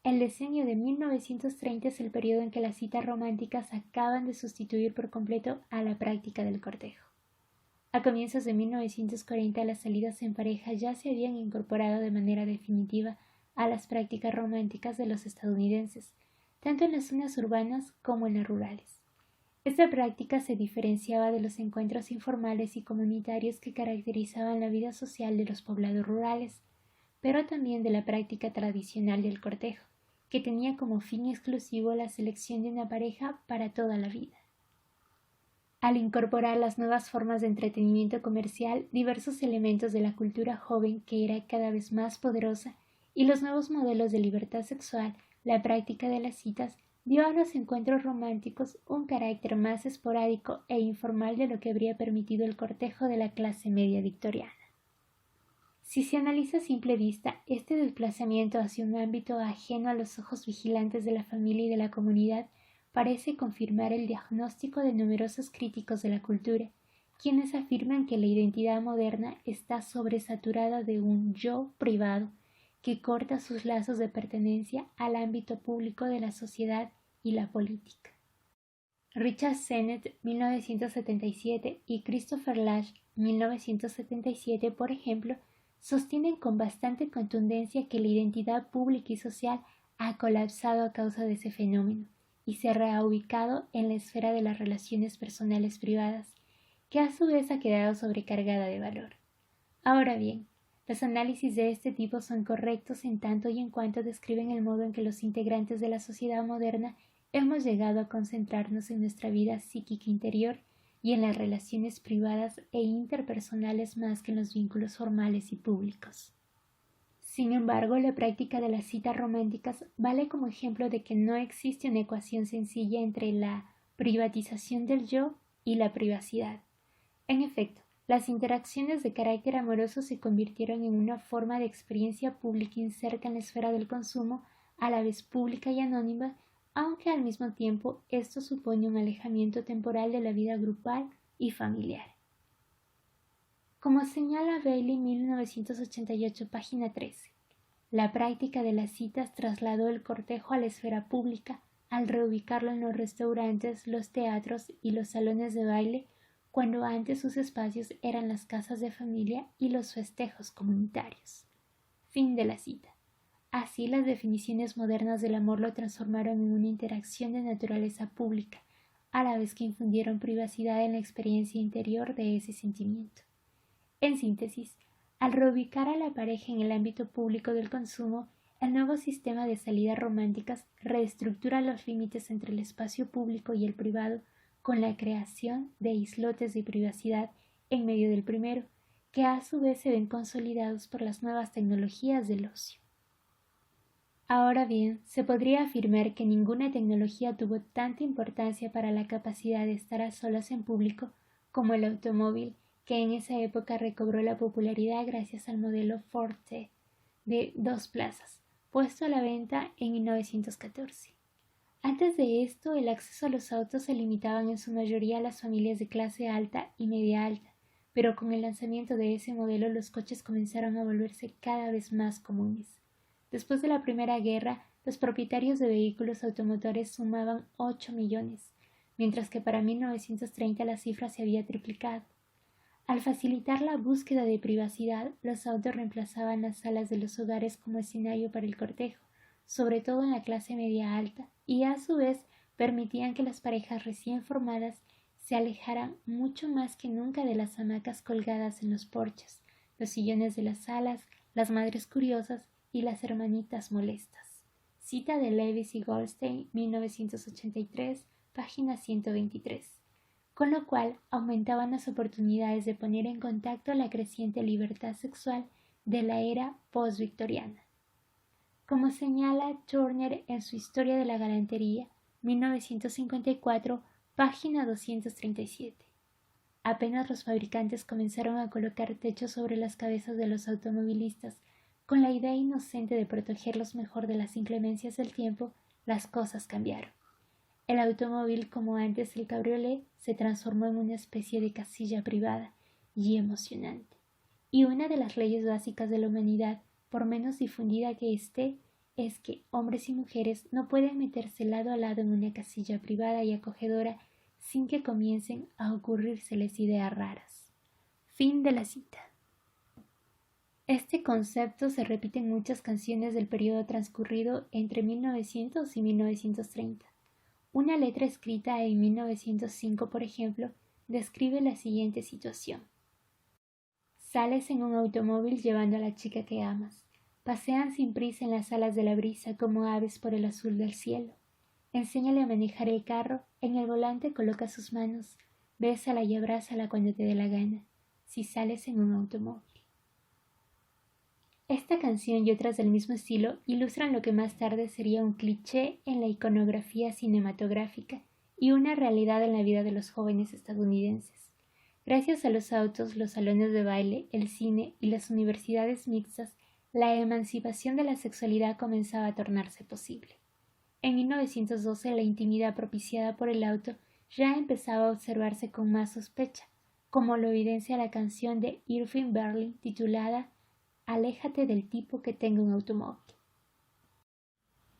el decenio de 1930 es el periodo en que las citas románticas acaban de sustituir por completo a la práctica del cortejo. A comienzos de 1940, las salidas en pareja ya se habían incorporado de manera definitiva a las prácticas románticas de los estadounidenses, tanto en las zonas urbanas como en las rurales. Esta práctica se diferenciaba de los encuentros informales y comunitarios que caracterizaban la vida social de los poblados rurales, pero también de la práctica tradicional del cortejo, que tenía como fin exclusivo la selección de una pareja para toda la vida. Al incorporar las nuevas formas de entretenimiento comercial, diversos elementos de la cultura joven que era cada vez más poderosa y los nuevos modelos de libertad sexual, la práctica de las citas dio a los encuentros románticos un carácter más esporádico e informal de lo que habría permitido el cortejo de la clase media victoriana. Si se analiza a simple vista, este desplazamiento hacia un ámbito ajeno a los ojos vigilantes de la familia y de la comunidad parece confirmar el diagnóstico de numerosos críticos de la cultura, quienes afirman que la identidad moderna está sobresaturada de un yo privado que corta sus lazos de pertenencia al ámbito público de la sociedad y la política. Richard Sennett, 1977, y Christopher Lasch, 1977, por ejemplo, sostienen con bastante contundencia que la identidad pública y social ha colapsado a causa de ese fenómeno y se ha reubicado en la esfera de las relaciones personales privadas, que a su vez ha quedado sobrecargada de valor. Ahora bien, los análisis de este tipo son correctos en tanto y en cuanto describen el modo en que los integrantes de la sociedad moderna hemos llegado a concentrarnos en nuestra vida psíquica interior y en las relaciones privadas e interpersonales más que en los vínculos formales y públicos. Sin embargo, la práctica de las citas románticas vale como ejemplo de que no existe una ecuación sencilla entre la privatización del yo y la privacidad. En efecto, las interacciones de carácter amoroso se convirtieron en una forma de experiencia pública inserta en la esfera del consumo, a la vez pública y anónima, aunque al mismo tiempo esto supone un alejamiento temporal de la vida grupal y familiar. Como señala Bailey, 1988, página 13, la práctica de las citas trasladó el cortejo a la esfera pública al reubicarlo en los restaurantes, los teatros y los salones de baile, cuando antes sus espacios eran las casas de familia y los festejos comunitarios. Fin de la cita. Así, las definiciones modernas del amor lo transformaron en una interacción de naturaleza pública, a la vez que infundieron privacidad en la experiencia interior de ese sentimiento. En síntesis, al reubicar a la pareja en el ámbito público del consumo, el nuevo sistema de salidas románticas reestructura los límites entre el espacio público y el privado, con la creación de islotes de privacidad en medio del primero, que a su vez se ven consolidados por las nuevas tecnologías del ocio. Ahora bien, se podría afirmar que ninguna tecnología tuvo tanta importancia para la capacidad de estar a solas en público como el automóvil, que en esa época recobró la popularidad gracias al modelo Ford T de 2 plazas, puesto a la venta en 1914. Antes de esto, el acceso a los autos se limitaban en su mayoría a las familias de clase alta y media alta, pero con el lanzamiento de ese modelo los coches comenzaron a volverse cada vez más comunes. Después de la Primera Guerra, los propietarios de vehículos automotores sumaban 8 millones, mientras que para 1930 la cifra se había triplicado. Al facilitar la búsqueda de privacidad, los autos reemplazaban las salas de los hogares como escenario para el cortejo, sobre todo en la clase media alta, y a su vez permitían que las parejas recién formadas se alejaran mucho más que nunca de las hamacas colgadas en los porches, los sillones de las salas, las madres curiosas y las hermanitas molestas. Cita de Lewis y Goldstein, 1983, página 123. Con lo cual aumentaban las oportunidades de poner en contacto la creciente libertad sexual de la era post-victoriana. Como señala Turner en su Historia de la Galantería, 1954, página 237. Apenas los fabricantes comenzaron a colocar techos sobre las cabezas de los automovilistas, con la idea inocente de protegerlos mejor de las inclemencias del tiempo, las cosas cambiaron. El automóvil, como antes el cabriolé, se transformó en una especie de casilla privada y emocionante. Y una de las leyes básicas de la humanidad, por menos difundida que esté, es que hombres y mujeres no pueden meterse lado a lado en una casilla privada y acogedora sin que comiencen a ocurrírseles ideas raras. Fin de la cita. Este concepto se repite en muchas canciones del periodo transcurrido entre 1900 y 1930. Una letra escrita en 1905, por ejemplo, describe la siguiente situación. Sales en un automóvil llevando a la chica que amas. Pasean sin prisa en las alas de la brisa como aves por el azul del cielo. Enséñale a manejar el carro, en el volante coloca sus manos, bésala y abrázala cuando te dé la gana, si sales en un automóvil. Esta canción y otras del mismo estilo ilustran lo que más tarde sería un cliché en la iconografía cinematográfica y una realidad en la vida de los jóvenes estadounidenses. Gracias a los autos, los salones de baile, el cine y las universidades mixtas, la emancipación de la sexualidad comenzaba a tornarse posible. En 1912, la intimidad propiciada por el auto ya empezaba a observarse con más sospecha, como lo evidencia la canción de Irving Berlin titulada Aléjate del tipo que tenga un automóvil.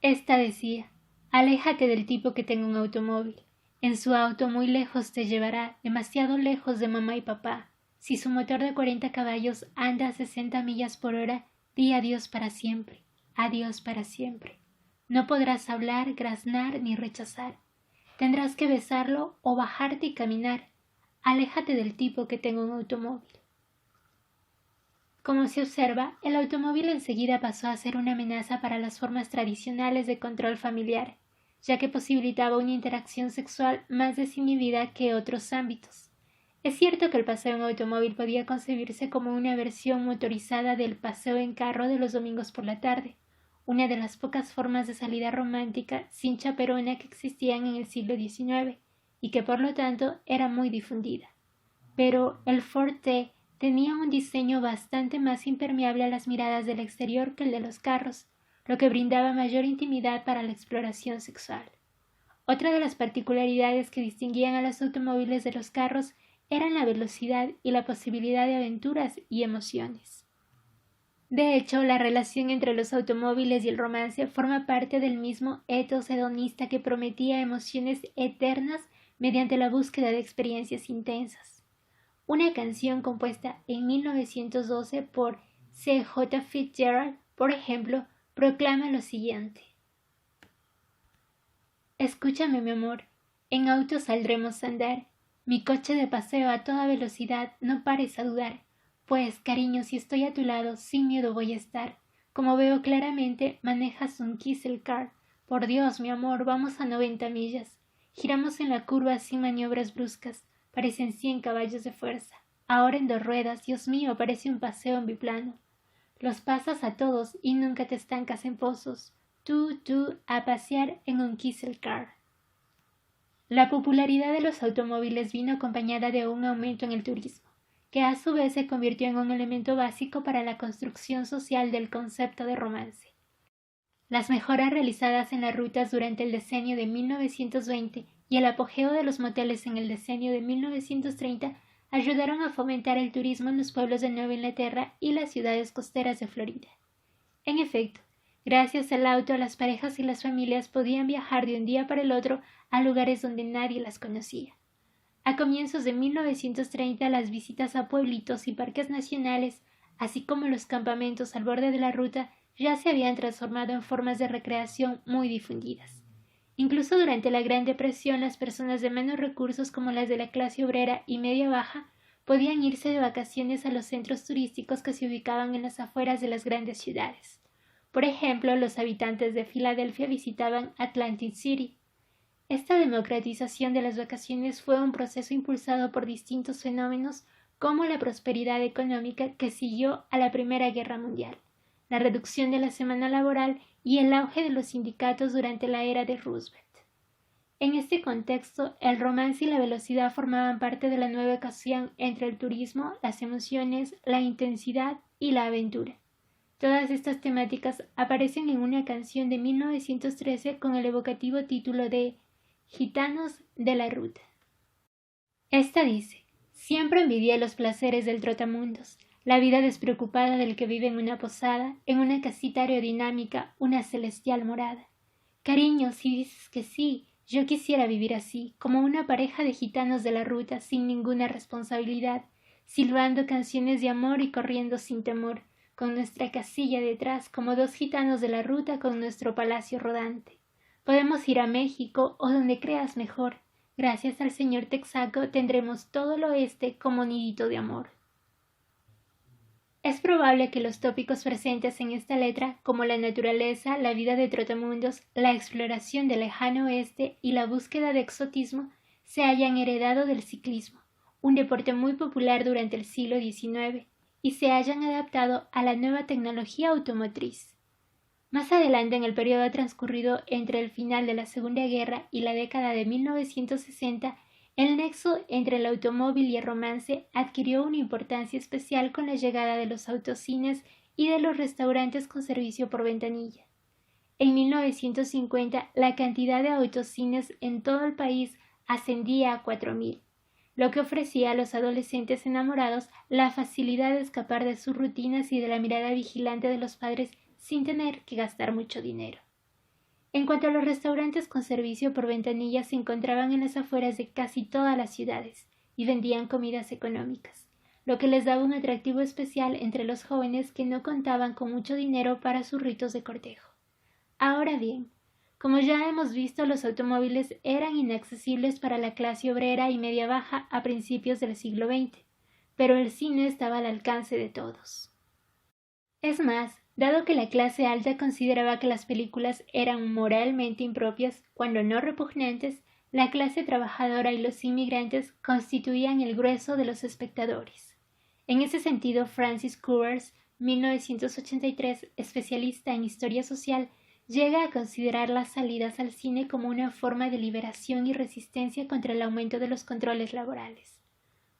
Esta decía: aléjate del tipo que tenga un automóvil. En su auto muy lejos te llevará, demasiado lejos de mamá y papá. Si su motor de 40 caballos anda a 60 millas por hora, di adiós para siempre, adiós para siempre. No podrás hablar, graznar ni rechazar. Tendrás que besarlo o bajarte y caminar. Aléjate del tipo que tenga un automóvil. Como se observa, el automóvil enseguida pasó a ser una amenaza para las formas tradicionales de control familiar, ya que posibilitaba una interacción sexual más desinhibida que otros ámbitos. Es cierto que el paseo en automóvil podía concebirse como una versión motorizada del paseo en carro de los domingos por la tarde, una de las pocas formas de salida romántica sin chaperona que existían en el siglo XIX y que por lo tanto era muy difundida. Pero el Ford T tenía un diseño bastante más impermeable a las miradas del exterior que el de los carros, lo que brindaba mayor intimidad para la exploración sexual. Otra de las particularidades que distinguían a los automóviles de los carros eran la velocidad y la posibilidad de aventuras y emociones. De hecho, la relación entre los automóviles y el romance forma parte del mismo ethos hedonista que prometía emociones eternas mediante la búsqueda de experiencias intensas. Una canción compuesta en 1912 por C. J. Fitzgerald, por ejemplo, proclama lo siguiente: escúchame, mi amor, en auto saldremos a andar, mi coche de paseo a toda velocidad, no pares a dudar, pues, cariño, si estoy a tu lado, sin miedo voy a estar. Como veo claramente, manejas un Kissel Car. Por Dios, mi amor, vamos a 90 millas. Giramos en la curva sin maniobras bruscas. Parecen 100 caballos de fuerza. Ahora en 2 ruedas, Dios mío, parece un paseo en biplano. Los pasas a todos y nunca te estancas en pozos. Tú, a pasear en un Kissel Car. La popularidad de los automóviles vino acompañada de un aumento en el turismo, que a su vez se convirtió en un elemento básico para la construcción social del concepto de romance. Las mejoras realizadas en las rutas durante el decenio de 1920 y el apogeo de los moteles en el decenio de 1930 ayudaron a fomentar el turismo en los pueblos de Nueva Inglaterra y las ciudades costeras de Florida. En efecto, gracias al auto, las parejas y las familias podían viajar de un día para el otro a lugares donde nadie las conocía. A comienzos de 1930, las visitas a pueblitos y parques nacionales, así como los campamentos al borde de la ruta, ya se habían transformado en formas de recreación muy difundidas. Incluso durante la Gran Depresión, las personas de menos recursos, como las de la clase obrera y media baja, podían irse de vacaciones a los centros turísticos que se ubicaban en las afueras de las grandes ciudades. Por ejemplo, los habitantes de Filadelfia visitaban Atlantic City. Esta democratización de las vacaciones fue un proceso impulsado por distintos fenómenos como la prosperidad económica que siguió a la Primera Guerra Mundial, la reducción de la semana laboral y el auge de los sindicatos durante la era de Roosevelt. En este contexto, el romance y la velocidad formaban parte de la nueva ecuación entre el turismo, las emociones, la intensidad y la aventura. Todas estas temáticas aparecen en una canción de 1913 con el evocativo título de Gitanos de la Ruta. Esta dice: siempre envidié los placeres del trotamundos, la vida despreocupada del que vive en una posada, en una casita aerodinámica, una celestial morada. Cariño, si dices que sí, yo quisiera vivir así, como una pareja de gitanos de la ruta, sin ninguna responsabilidad, silbando canciones de amor y corriendo sin temor, con nuestra casilla detrás, como 2 gitanos de la ruta con nuestro palacio rodante. Podemos ir a México o donde creas mejor. Gracias al señor Texaco tendremos todo el oeste como nidito de amor. Es probable que los tópicos presentes en esta letra, como la naturaleza, la vida de trotamundos, la exploración del lejano oeste y la búsqueda de exotismo, se hayan heredado del ciclismo, un deporte muy popular durante el siglo XIX, y se hayan adaptado a la nueva tecnología automotriz. Más adelante, en el periodo transcurrido entre el final de la Segunda Guerra y la década de 1960, el nexo entre el automóvil y el romance adquirió una importancia especial con la llegada de los autocines y de los restaurantes con servicio por ventanilla. En 1950, la cantidad de autocines en todo el país ascendía a 4.000. lo que ofrecía a los adolescentes enamorados la facilidad de escapar de sus rutinas y de la mirada vigilante de los padres sin tener que gastar mucho dinero. En cuanto a los restaurantes con servicio por ventanilla, se encontraban en las afueras de casi todas las ciudades y vendían comidas económicas, lo que les daba un atractivo especial entre los jóvenes que no contaban con mucho dinero para sus ritos de cortejo. Ahora bien, como ya hemos visto, los automóviles eran inaccesibles para la clase obrera y media baja a principios del siglo XX, pero el cine estaba al alcance de todos. Es más, dado que la clase alta consideraba que las películas eran moralmente impropias, cuando no repugnantes, la clase trabajadora y los inmigrantes constituían el grueso de los espectadores. En ese sentido, Francis Covers, 1983, especialista en historia social, llega a considerar las salidas al cine como una forma de liberación y resistencia contra el aumento de los controles laborales.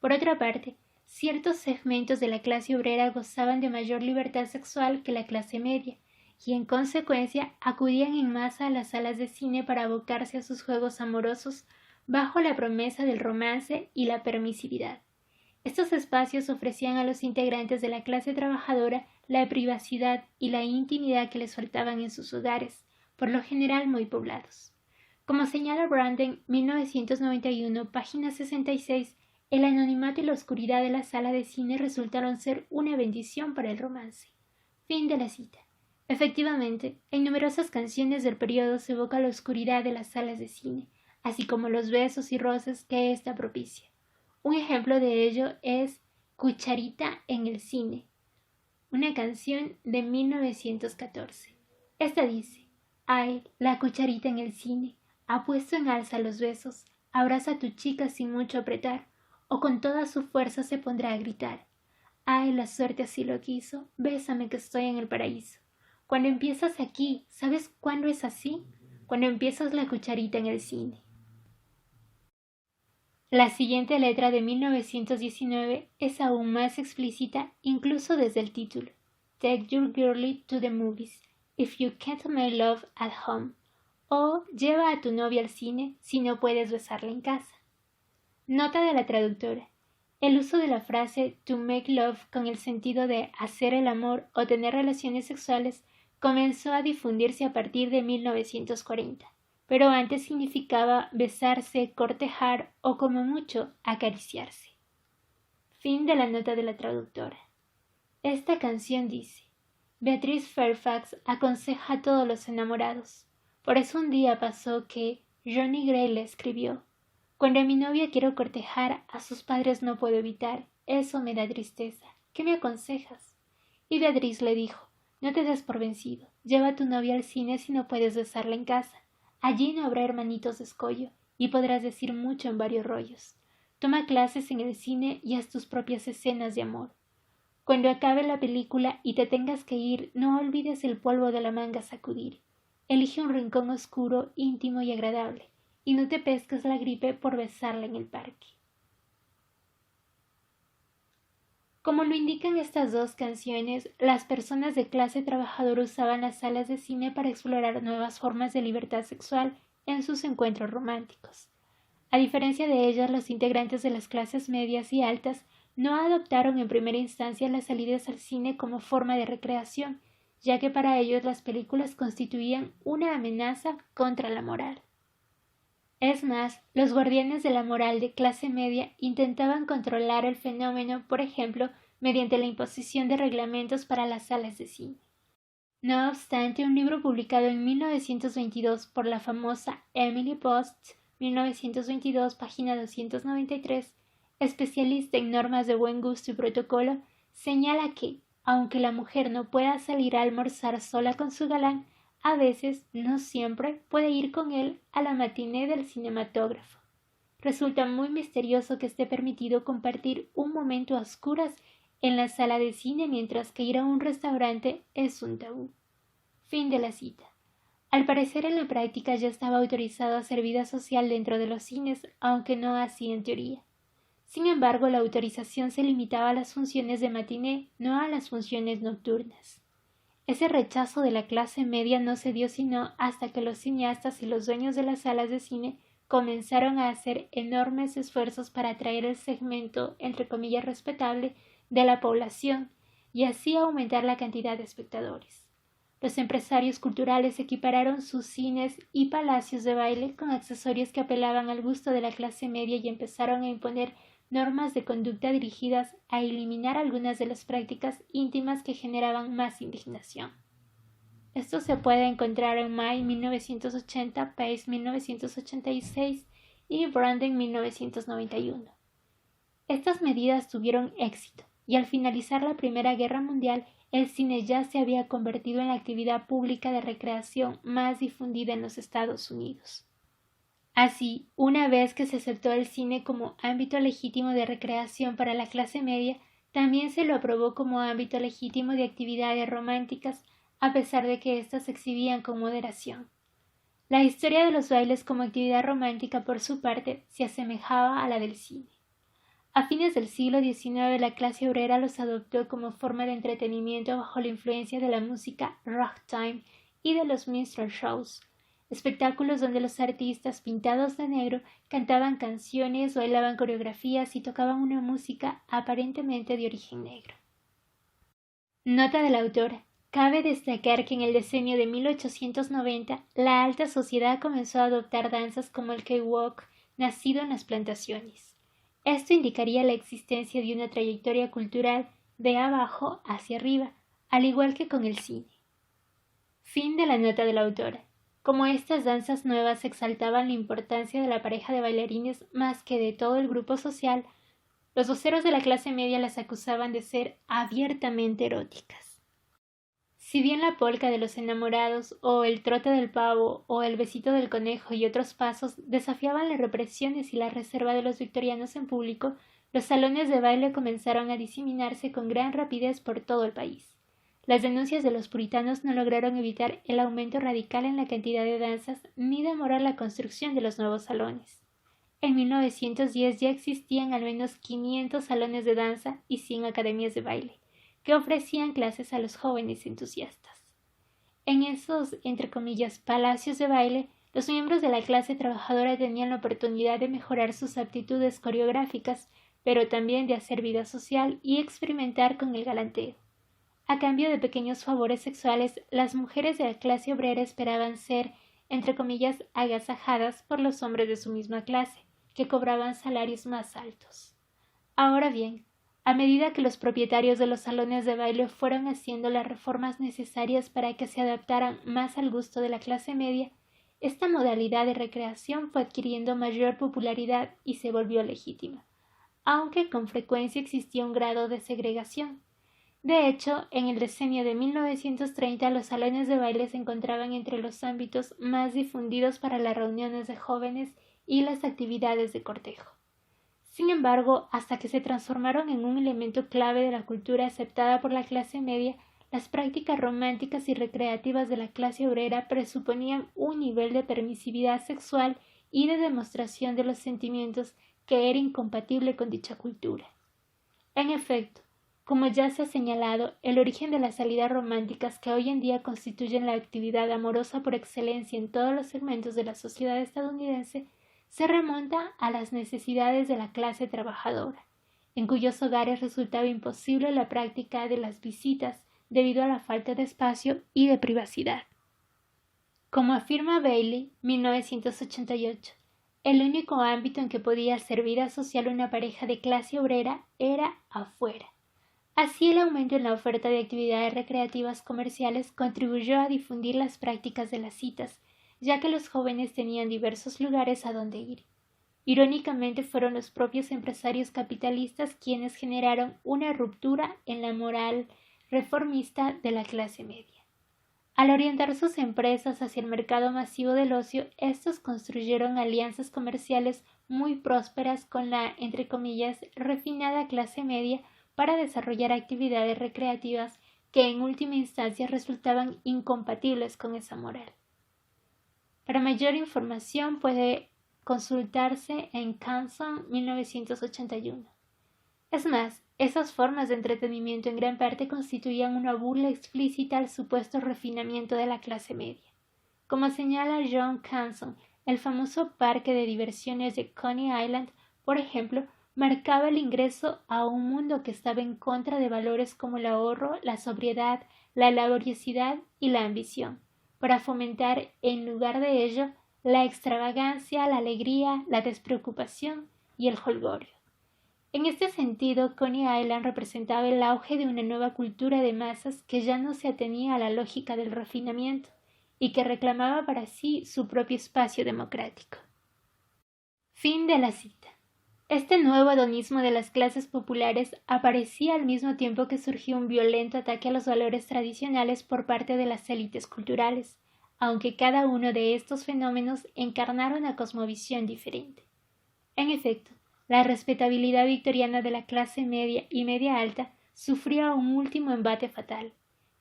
Por otra parte, ciertos segmentos de la clase obrera gozaban de mayor libertad sexual que la clase media, y en consecuencia acudían en masa a las salas de cine para abocarse a sus juegos amorosos bajo la promesa del romance y la permisividad. Estos espacios ofrecían a los integrantes de la clase trabajadora la privacidad y la intimidad que les faltaban en sus hogares, por lo general muy poblados. Como señala Branden, 1991, página 66, el anonimato y la oscuridad de la sala de cine resultaron ser una bendición para el romance. Fin de la cita. Efectivamente, en numerosas canciones del periodo se evoca la oscuridad de las salas de cine, así como los besos y roces que ésta propicia. Un ejemplo de ello es Cucharita en el cine, una canción de 1914. Esta dice: «Ay, la cucharita en el cine, ha puesto en alza los besos, abraza a tu chica sin mucho apretar, o con toda su fuerza se pondrá a gritar. Ay, la suerte así lo quiso, bésame que estoy en el paraíso. Cuando empiezas aquí, ¿sabes cuándo es así? Cuando empiezas la cucharita en el cine». La siguiente letra de 1919 es aún más explícita, incluso desde el título: «Take your girlie to the movies, if you can't make love at home», o «Lleva a tu novia al cine si no puedes besarla en casa». Nota de la traductora: el uso de la frase to make love con el sentido de hacer el amor o tener relaciones sexuales comenzó a difundirse a partir de 1940. Pero antes significaba besarse, cortejar o, como mucho, acariciarse. Fin de la nota de la traductora. Esta canción dice: Beatriz Fairfax aconseja a todos los enamorados. Por eso un día pasó que Johnny Gray le escribió: «Cuando a mi novia quiero cortejar, a sus padres no puedo evitar. Eso me da tristeza. ¿Qué me aconsejas?» Y Beatriz le dijo: «No te des por vencido. Lleva a tu novia al cine si no puedes besarla en casa. Allí no habrá hermanitos de escollo, y podrás decir mucho en varios rollos. Toma clases en el cine y haz tus propias escenas de amor. Cuando acabe la película y te tengas que ir, no olvides el polvo de la manga sacudir. Elige un rincón oscuro, íntimo y agradable, y no te pesques la gripe por besarla en el parque». Como lo indican estas dos canciones, las personas de clase trabajadora usaban las salas de cine para explorar nuevas formas de libertad sexual en sus encuentros románticos. A diferencia de ellas, los integrantes de las clases medias y altas no adoptaron en primera instancia las salidas al cine como forma de recreación, ya que para ellos las películas constituían una amenaza contra la moral. Es más, los guardianes de la moral de clase media intentaban controlar el fenómeno, por ejemplo, mediante la imposición de reglamentos para las salas de cine. No obstante, un libro publicado en 1922 por la famosa Emily Post, 1922, página 293, especialista en normas de buen gusto y protocolo, señala que, aunque la mujer no pueda salir a almorzar sola con su galán, a veces, no siempre, puede ir con él a la matiné del cinematógrafo. Resulta muy misterioso que esté permitido compartir un momento a oscuras en la sala de cine, mientras que ir a un restaurante es un tabú. Fin de la cita. Al parecer, en la práctica ya estaba autorizado hacer vida social dentro de los cines, aunque no así en teoría. Sin embargo, la autorización se limitaba a las funciones de matiné, no a las funciones nocturnas. Ese rechazo de la clase media no se dio sino hasta que los cineastas y los dueños de las salas de cine comenzaron a hacer enormes esfuerzos para atraer el segmento, entre comillas, respetable de la población y así aumentar la cantidad de espectadores. Los empresarios culturales equipararon sus cines y palacios de baile con accesorios que apelaban al gusto de la clase media y empezaron a imponer normas de conducta dirigidas a eliminar algunas de las prácticas íntimas que generaban más indignación. Esto se puede encontrar en May 1980, Pace 1986 y Branden 1991. Estas medidas tuvieron éxito y al finalizar la Primera Guerra Mundial, el cine ya se había convertido en la actividad pública de recreación más difundida en los Estados Unidos. Así, una vez que se aceptó el cine como ámbito legítimo de recreación para la clase media, también se lo aprobó como ámbito legítimo de actividades románticas, a pesar de que éstas se exhibían con moderación. La historia de los bailes como actividad romántica, por su parte, se asemejaba a la del cine. A fines del siglo XIX, la clase obrera los adoptó como forma de entretenimiento bajo la influencia de la música ragtime y de los minstrel shows, espectáculos donde los artistas pintados de negro cantaban canciones, bailaban coreografías y tocaban una música aparentemente de origen negro. Nota del autor. Cabe destacar que en el decenio de 1890 la alta sociedad comenzó a adoptar danzas como el cakewalk, nacido en las plantaciones. Esto indicaría la existencia de una trayectoria cultural de abajo hacia arriba, al igual que con el cine. Fin de la nota del autor. Como estas danzas nuevas exaltaban la importancia de la pareja de bailarines más que de todo el grupo social, los voceros de la clase media las acusaban de ser abiertamente eróticas. Si bien la polca de los enamorados, o el trote del pavo, o el besito del conejo y otros pasos desafiaban las represiones y la reserva de los victorianos en público, los salones de baile comenzaron a diseminarse con gran rapidez por todo el país. Las denuncias de los puritanos no lograron evitar el aumento radical en la cantidad de danzas ni demorar la construcción de los nuevos salones. En 1910 ya existían al menos 500 salones de danza y 100 academias de baile, que ofrecían clases a los jóvenes entusiastas. En esos, entre comillas, palacios de baile, los miembros de la clase trabajadora tenían la oportunidad de mejorar sus aptitudes coreográficas, pero también de hacer vida social y experimentar con el galanteo. A cambio de pequeños favores sexuales, las mujeres de la clase obrera esperaban ser, entre comillas, agasajadas por los hombres de su misma clase, que cobraban salarios más altos. Ahora bien, a medida que los propietarios de los salones de baile fueron haciendo las reformas necesarias para que se adaptaran más al gusto de la clase media, esta modalidad de recreación fue adquiriendo mayor popularidad y se volvió legítima, aunque con frecuencia existía un grado de segregación. De hecho, en el decenio de 1930 los salones de baile se encontraban entre los ámbitos más difundidos para las reuniones de jóvenes y las actividades de cortejo. Sin embargo, hasta que se transformaron en un elemento clave de la cultura aceptada por la clase media, las prácticas románticas y recreativas de la clase obrera presuponían un nivel de permisividad sexual y de demostración de los sentimientos que era incompatible con dicha cultura. En efecto, como ya se ha señalado, el origen de las salidas románticas que hoy en día constituyen la actividad amorosa por excelencia en todos los segmentos de la sociedad estadounidense se remonta a las necesidades de la clase trabajadora, en cuyos hogares resultaba imposible la práctica de las visitas debido a la falta de espacio y de privacidad. Como afirma Bailey, 1988, el único ámbito en que podía hacer vida social una pareja de clase obrera era afuera. Así, el aumento en la oferta de actividades recreativas comerciales contribuyó a difundir las prácticas de las citas, ya que los jóvenes tenían diversos lugares a donde ir. Irónicamente, fueron los propios empresarios capitalistas quienes generaron una ruptura en la moral reformista de la clase media. Al orientar sus empresas hacia el mercado masivo del ocio, estos construyeron alianzas comerciales muy prósperas con la, entre comillas, refinada clase media para desarrollar actividades recreativas que en última instancia resultaban incompatibles con esa moral. Para mayor información puede consultarse en Canson 1981. Es más, esas formas de entretenimiento en gran parte constituían una burla explícita al supuesto refinamiento de la clase media. Como señala John Canson, el famoso parque de diversiones de Coney Island, por ejemplo, marcaba el ingreso a un mundo que estaba en contra de valores como el ahorro, la sobriedad, la laboriosidad y la ambición, para fomentar, en lugar de ello, la extravagancia, la alegría, la despreocupación y el jolgorio. En este sentido, Coney Island representaba el auge de una nueva cultura de masas que ya no se atenía a la lógica del refinamiento y que reclamaba para sí su propio espacio democrático. Fin de la cita. Este nuevo hedonismo de las clases populares aparecía al mismo tiempo que surgió un violento ataque a los valores tradicionales por parte de las élites culturales, aunque cada uno de estos fenómenos encarnara una cosmovisión diferente. En efecto, la respetabilidad victoriana de la clase media y media alta sufría un último embate fatal.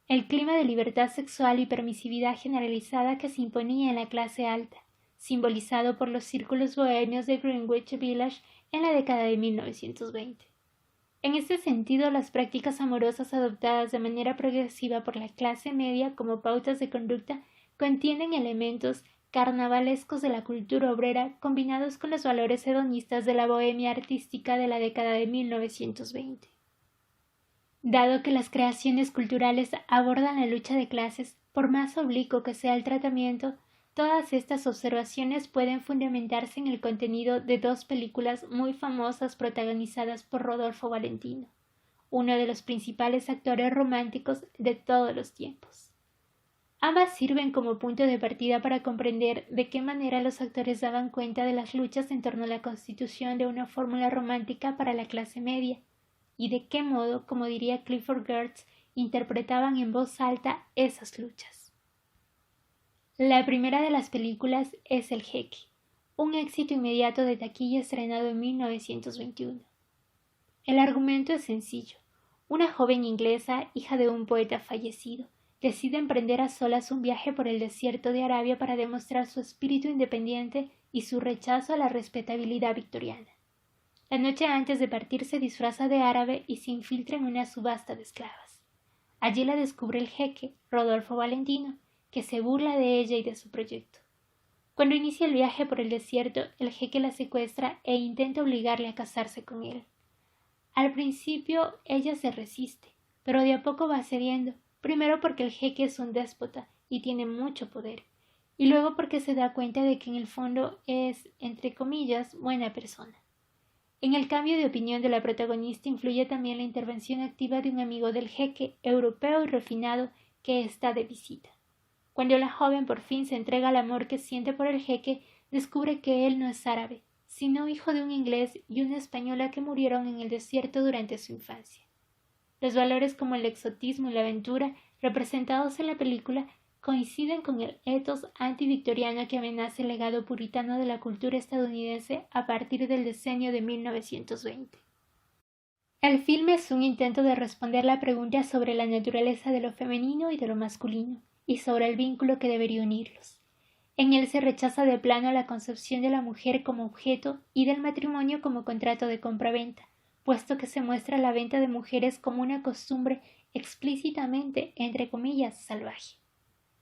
El clima de libertad sexual y permisividad generalizada que se imponía en la clase alta, simbolizado por los círculos bohemios de Greenwich Village en la década de 1920. En este sentido, las prácticas amorosas adoptadas de manera progresiva por la clase media como pautas de conducta contienen elementos carnavalescos de la cultura obrera combinados con los valores hedonistas de la bohemia artística de la década de 1920. Dado que las creaciones culturales abordan la lucha de clases, por más oblicuo que sea el tratamiento, todas estas observaciones pueden fundamentarse en el contenido de dos películas muy famosas protagonizadas por Rodolfo Valentino, uno de los principales actores románticos de todos los tiempos. Ambas sirven como punto de partida para comprender de qué manera los actores daban cuenta de las luchas en torno a la constitución de una fórmula romántica para la clase media, y de qué modo, como diría Clifford Geertz, interpretaban en voz alta esas luchas. La primera de las películas es El Jeque, un éxito inmediato de taquilla estrenado en 1921. El argumento es sencillo. Una joven inglesa, hija de un poeta fallecido, decide emprender a solas un viaje por el desierto de Arabia para demostrar su espíritu independiente y su rechazo a la respetabilidad victoriana. La noche antes de partir se disfraza de árabe y se infiltra en una subasta de esclavas. Allí la descubre el jeque, Rodolfo Valentino, que se burla de ella y de su proyecto. Cuando inicia el viaje por el desierto, el jeque la secuestra e intenta obligarle a casarse con él. Al principio ella se resiste, pero de a poco va cediendo, primero porque el jeque es un déspota y tiene mucho poder, y luego porque se da cuenta de que en el fondo es, entre comillas, buena persona. En el cambio de opinión de la protagonista influye también la intervención activa de un amigo del jeque, europeo y refinado, que está de visita. Cuando la joven por fin se entrega al amor que siente por el jeque, descubre que él no es árabe, sino hijo de un inglés y una española que murieron en el desierto durante su infancia. Los valores como el exotismo y la aventura, representados en la película, coinciden con el ethos antivictoriano que amenaza el legado puritano de la cultura estadounidense a partir del decenio de 1920. El filme es un intento de responder la pregunta sobre la naturaleza de lo femenino y de lo masculino, y sobre el vínculo que debería unirlos. En él se rechaza de plano la concepción de la mujer como objeto y del matrimonio como contrato de compra-venta, puesto que se muestra la venta de mujeres como una costumbre explícitamente, entre comillas, salvaje.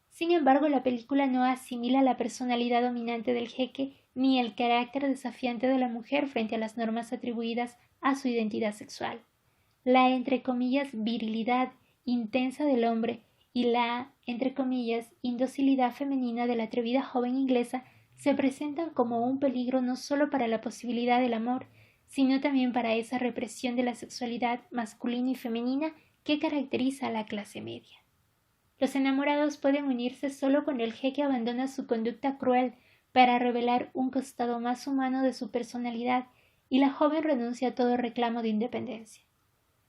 Sin embargo, la película no asimila la personalidad dominante del jeque ni el carácter desafiante de la mujer frente a las normas atribuidas a su identidad sexual. La, entre comillas, virilidad intensa del hombre y la, entre comillas, indocilidad femenina de la atrevida joven inglesa se presentan como un peligro no solo para la posibilidad del amor, sino también para esa represión de la sexualidad masculina y femenina que caracteriza a la clase media. Los enamorados pueden unirse solo cuando el jeque abandona su conducta cruel para revelar un costado más humano de su personalidad y la joven renuncia a todo reclamo de independencia.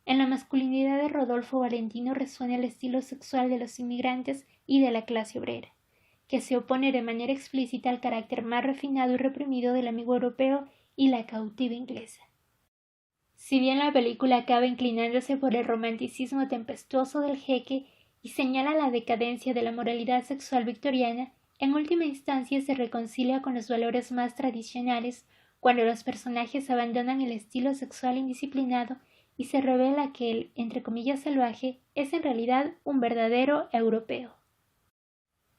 En la masculinidad de Rodolfo Valentino resuena el estilo sexual de los inmigrantes y de la clase obrera, que se opone de manera explícita al carácter más refinado y reprimido del amigo europeo y la cautiva inglesa. Si bien la película acaba inclinándose por el romanticismo tempestuoso del jeque y señala la decadencia de la moralidad sexual victoriana, en última instancia se reconcilia con los valores más tradicionales cuando los personajes abandonan el estilo sexual indisciplinado y se revela que el, entre comillas, salvaje es en realidad un verdadero europeo.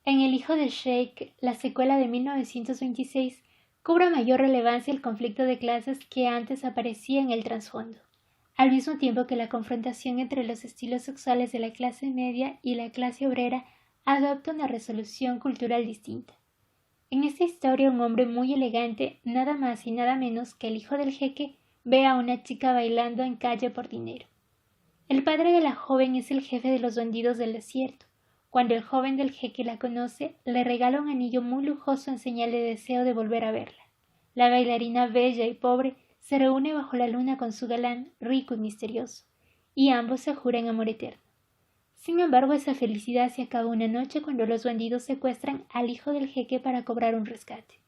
En El hijo del Sheik, la secuela de 1926, cobra mayor relevancia el conflicto de clases que antes aparecía en el trasfondo, al mismo tiempo que la confrontación entre los estilos sexuales de la clase media y la clase obrera adopta una resolución cultural distinta. En esta historia, un hombre muy elegante, nada más y nada menos que el hijo del jeque, ve a una chica bailando en calle por dinero. El padre de la joven es el jefe de los bandidos del desierto. Cuando el joven del jeque la conoce, le regala un anillo muy lujoso en señal de deseo de volver a verla. La bailarina bella y pobre se reúne bajo la luna con su galán, rico y misterioso, y ambos se juran amor eterno. Sin embargo, esa felicidad se acaba una noche cuando los bandidos secuestran al hijo del jeque para cobrar un rescate.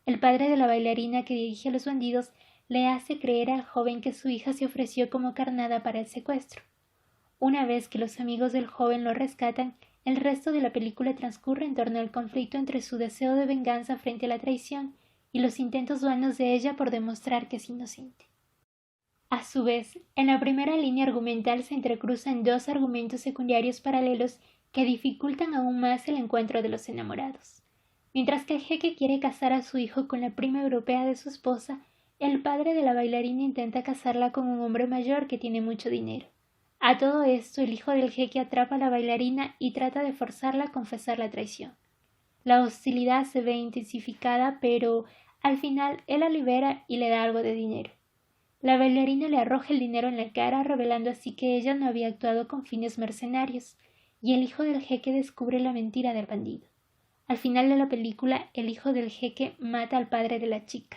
El padre de la bailarina que dirige a los bandidos le hace creer al joven que su hija se ofreció como carnada para el secuestro. Una vez que los amigos del joven lo rescatan, el resto de la película transcurre en torno al conflicto entre su deseo de venganza frente a la traición y los intentos vanos de ella por demostrar que es inocente. A su vez, en la primera línea argumental se entrecruzan dos argumentos secundarios paralelos que dificultan aún más el encuentro de los enamorados. Mientras que el jeque quiere casar a su hijo con la prima europea de su esposa, el padre de la bailarina intenta casarla con un hombre mayor que tiene mucho dinero. A todo esto, el hijo del jeque atrapa a la bailarina y trata de forzarla a confesar la traición. La hostilidad se ve intensificada, pero al final él la libera y le da algo de dinero. La bailarina le arroja el dinero en la cara, revelando así que ella no había actuado con fines mercenarios, y el hijo del jeque descubre la mentira del bandido. Al final de la película, el hijo del jeque mata al padre de la chica,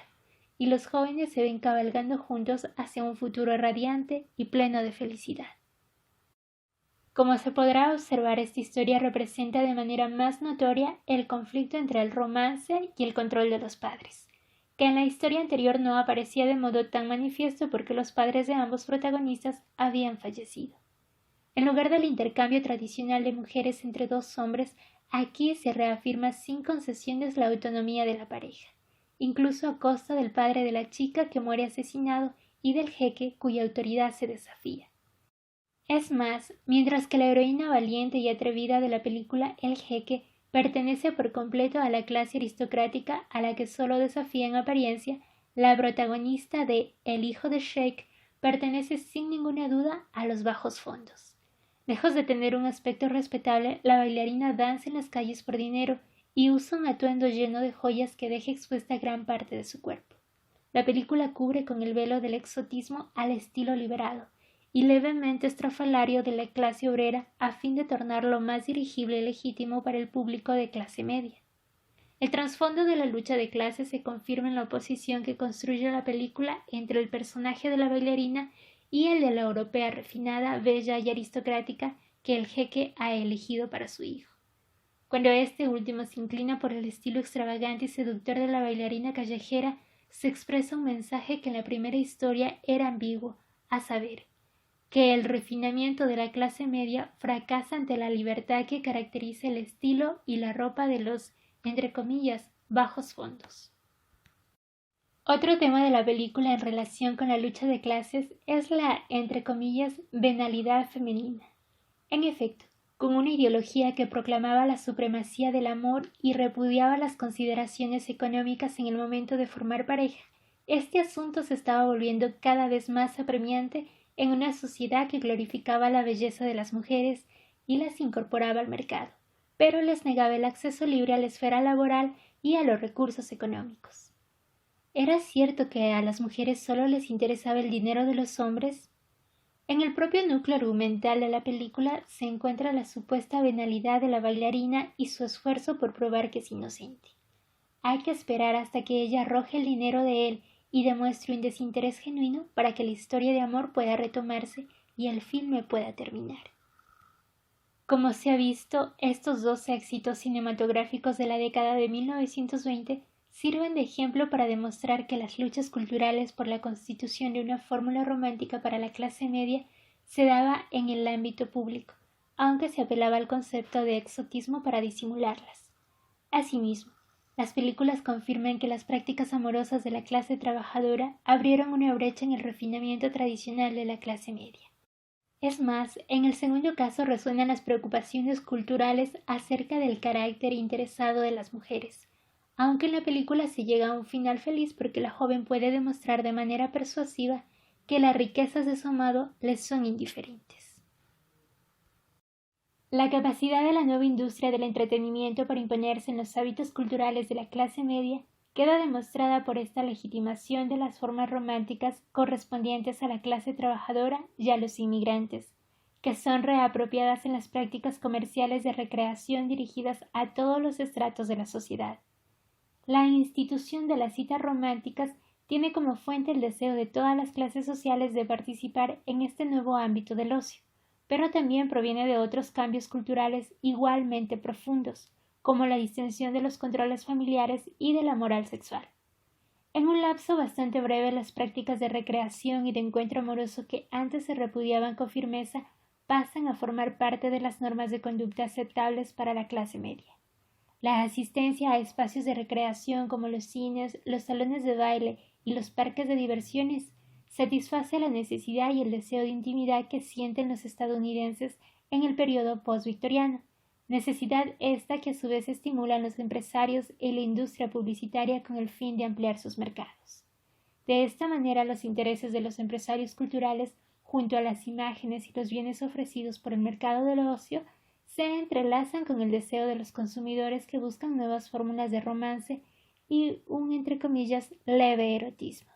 y los jóvenes se ven cabalgando juntos hacia un futuro radiante y pleno de felicidad. Como se podrá observar, esta historia representa de manera más notoria el conflicto entre el romance y el control de los padres, que en la historia anterior no aparecía de modo tan manifiesto porque los padres de ambos protagonistas habían fallecido. En lugar del intercambio tradicional de mujeres entre dos hombres, aquí se reafirma sin concesiones la autonomía de la pareja, incluso a costa del padre de la chica que muere asesinado y del jeque cuya autoridad se desafía. Es más, mientras que la heroína valiente y atrevida de la película El jeque pertenece por completo a la clase aristocrática a la que solo desafía en apariencia, la protagonista de El hijo de Sheik pertenece sin ninguna duda a los bajos fondos. Lejos de tener un aspecto respetable, la bailarina danza en las calles por dinero y usa un atuendo lleno de joyas que deja expuesta gran parte de su cuerpo. La película cubre con el velo del exotismo al estilo liberado y levemente estrafalario de la clase obrera a fin de tornarlo más dirigible y legítimo para el público de clase media. El trasfondo de la lucha de clases se confirma en la oposición que construye la película entre el personaje de la bailarina y el de la europea refinada, bella y aristocrática que el jeque ha elegido para su hijo. Cuando este último se inclina por el estilo extravagante y seductor de la bailarina callejera, se expresa un mensaje que en la primera historia era ambiguo, a saber, que el refinamiento de la clase media fracasa ante la libertad que caracteriza el estilo y la ropa de los, entre comillas, bajos fondos. Otro tema de la película en relación con la lucha de clases es la, entre comillas, venalidad femenina. En efecto, con una ideología que proclamaba la supremacía del amor y repudiaba las consideraciones económicas en el momento de formar pareja, este asunto se estaba volviendo cada vez más apremiante en una sociedad que glorificaba la belleza de las mujeres y las incorporaba al mercado, pero les negaba el acceso libre a la esfera laboral y a los recursos económicos. ¿Era cierto que a las mujeres solo les interesaba el dinero de los hombres? En el propio núcleo argumental de la película se encuentra la supuesta venalidad de la bailarina y su esfuerzo por probar que es inocente. Hay que esperar hasta que ella arroje el dinero de él y demuestre un desinterés genuino para que la historia de amor pueda retomarse y el filme pueda terminar. Como se ha visto, estos dos éxitos cinematográficos de la década de 1920 sirven de ejemplo para demostrar que las luchas culturales por la constitución de una fórmula romántica para la clase media se daba en el ámbito público, aunque se apelaba al concepto de exotismo para disimularlas. Asimismo, las películas confirman que las prácticas amorosas de la clase trabajadora abrieron una brecha en el refinamiento tradicional de la clase media. Es más, en el segundo caso resuenan las preocupaciones culturales acerca del carácter interesado de las mujeres, aunque en la película se llega a un final feliz porque la joven puede demostrar de manera persuasiva que las riquezas de su amado les son indiferentes. La capacidad de la nueva industria del entretenimiento para imponerse en los hábitos culturales de la clase media queda demostrada por esta legitimación de las formas románticas correspondientes a la clase trabajadora y a los inmigrantes, que son reapropiadas en las prácticas comerciales de recreación dirigidas a todos los estratos de la sociedad. La institución de las citas románticas tiene como fuente el deseo de todas las clases sociales de participar en este nuevo ámbito del ocio, pero también proviene de otros cambios culturales igualmente profundos, como la distensión de los controles familiares y de la moral sexual. En un lapso bastante breve, las prácticas de recreación y de encuentro amoroso que antes se repudiaban con firmeza pasan a formar parte de las normas de conducta aceptables para la clase media. La asistencia a espacios de recreación como los cines, los salones de baile y los parques de diversiones satisface la necesidad y el deseo de intimidad que sienten los estadounidenses en el periodo postvictoriano, necesidad esta que a su vez estimulan los empresarios y la industria publicitaria con el fin de ampliar sus mercados. De esta manera, los intereses de los empresarios culturales, junto a las imágenes y los bienes ofrecidos por el mercado del ocio, se entrelazan con el deseo de los consumidores que buscan nuevas fórmulas de romance y un, entre comillas, leve erotismo.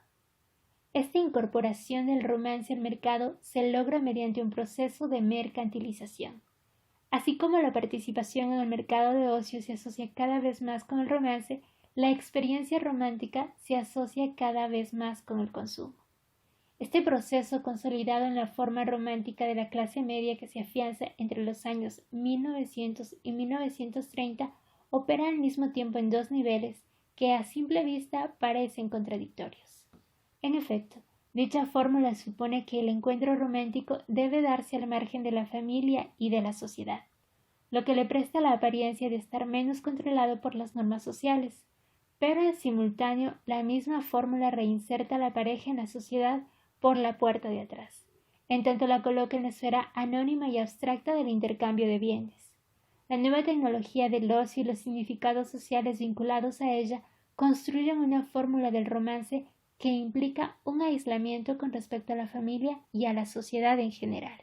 Esta incorporación del romance al mercado se logra mediante un proceso de mercantilización. Así como la participación en el mercado de ocio se asocia cada vez más con el romance, la experiencia romántica se asocia cada vez más con el consumo. Este proceso consolidado en la forma romántica de la clase media que se afianza entre los años 1900 y 1930 opera al mismo tiempo en dos niveles que a simple vista parecen contradictorios. En efecto, dicha fórmula supone que el encuentro romántico debe darse al margen de la familia y de la sociedad, lo que le presta la apariencia de estar menos controlado por las normas sociales, pero en simultáneo la misma fórmula reinserta a la pareja en la sociedad por la puerta de atrás, en tanto la coloca en la esfera anónima y abstracta del intercambio de bienes. La nueva tecnología del ocio y los significados sociales vinculados a ella construyen una fórmula del romance que implica un aislamiento con respecto a la familia y a la sociedad en general.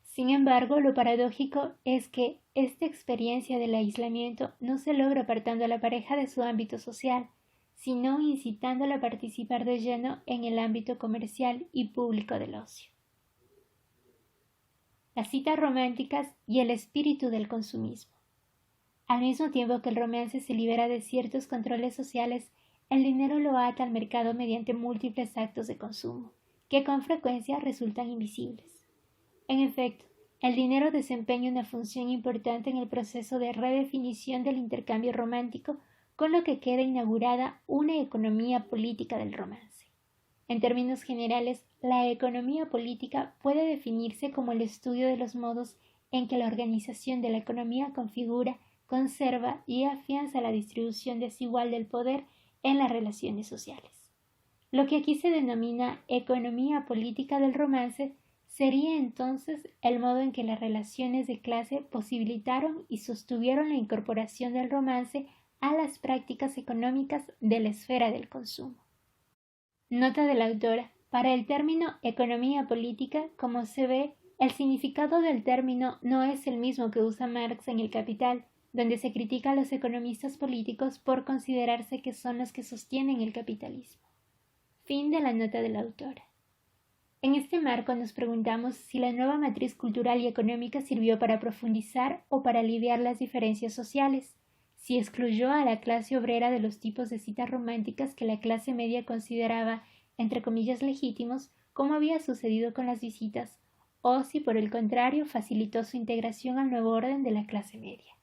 Sin embargo, lo paradójico es que esta experiencia del aislamiento no se logra apartando a la pareja de su ámbito social, sino incitándola a participar de lleno en el ámbito comercial y público del ocio. Las citas románticas y el espíritu del consumismo. Al mismo tiempo que el romance se libera de ciertos controles sociales, el dinero lo ata al mercado mediante múltiples actos de consumo, que con frecuencia resultan invisibles. En efecto, el dinero desempeña una función importante en el proceso de redefinición del intercambio romántico, con lo que queda inaugurada una economía política del romance. En términos generales, la economía política puede definirse como el estudio de los modos en que la organización de la economía configura, conserva y afianza la distribución desigual del poder en las relaciones sociales. Lo que aquí se denomina economía política del romance sería entonces el modo en que las relaciones de clase posibilitaron y sostuvieron la incorporación del romance a las prácticas económicas de la esfera del consumo. Nota de la autora. Para el término economía política, como se ve, el significado del término no es el mismo que usa Marx en El Capital, donde se critica a los economistas políticos por considerarse que son los que sostienen el capitalismo. Fin de la nota de la autora. En este marco nos preguntamos si la nueva matriz cultural y económica sirvió para profundizar o para aliviar las diferencias sociales, si excluyó a la clase obrera de los tipos de citas románticas que la clase media consideraba, entre comillas, legítimos, como había sucedido con las visitas, o si por el contrario facilitó su integración al nuevo orden de la clase media.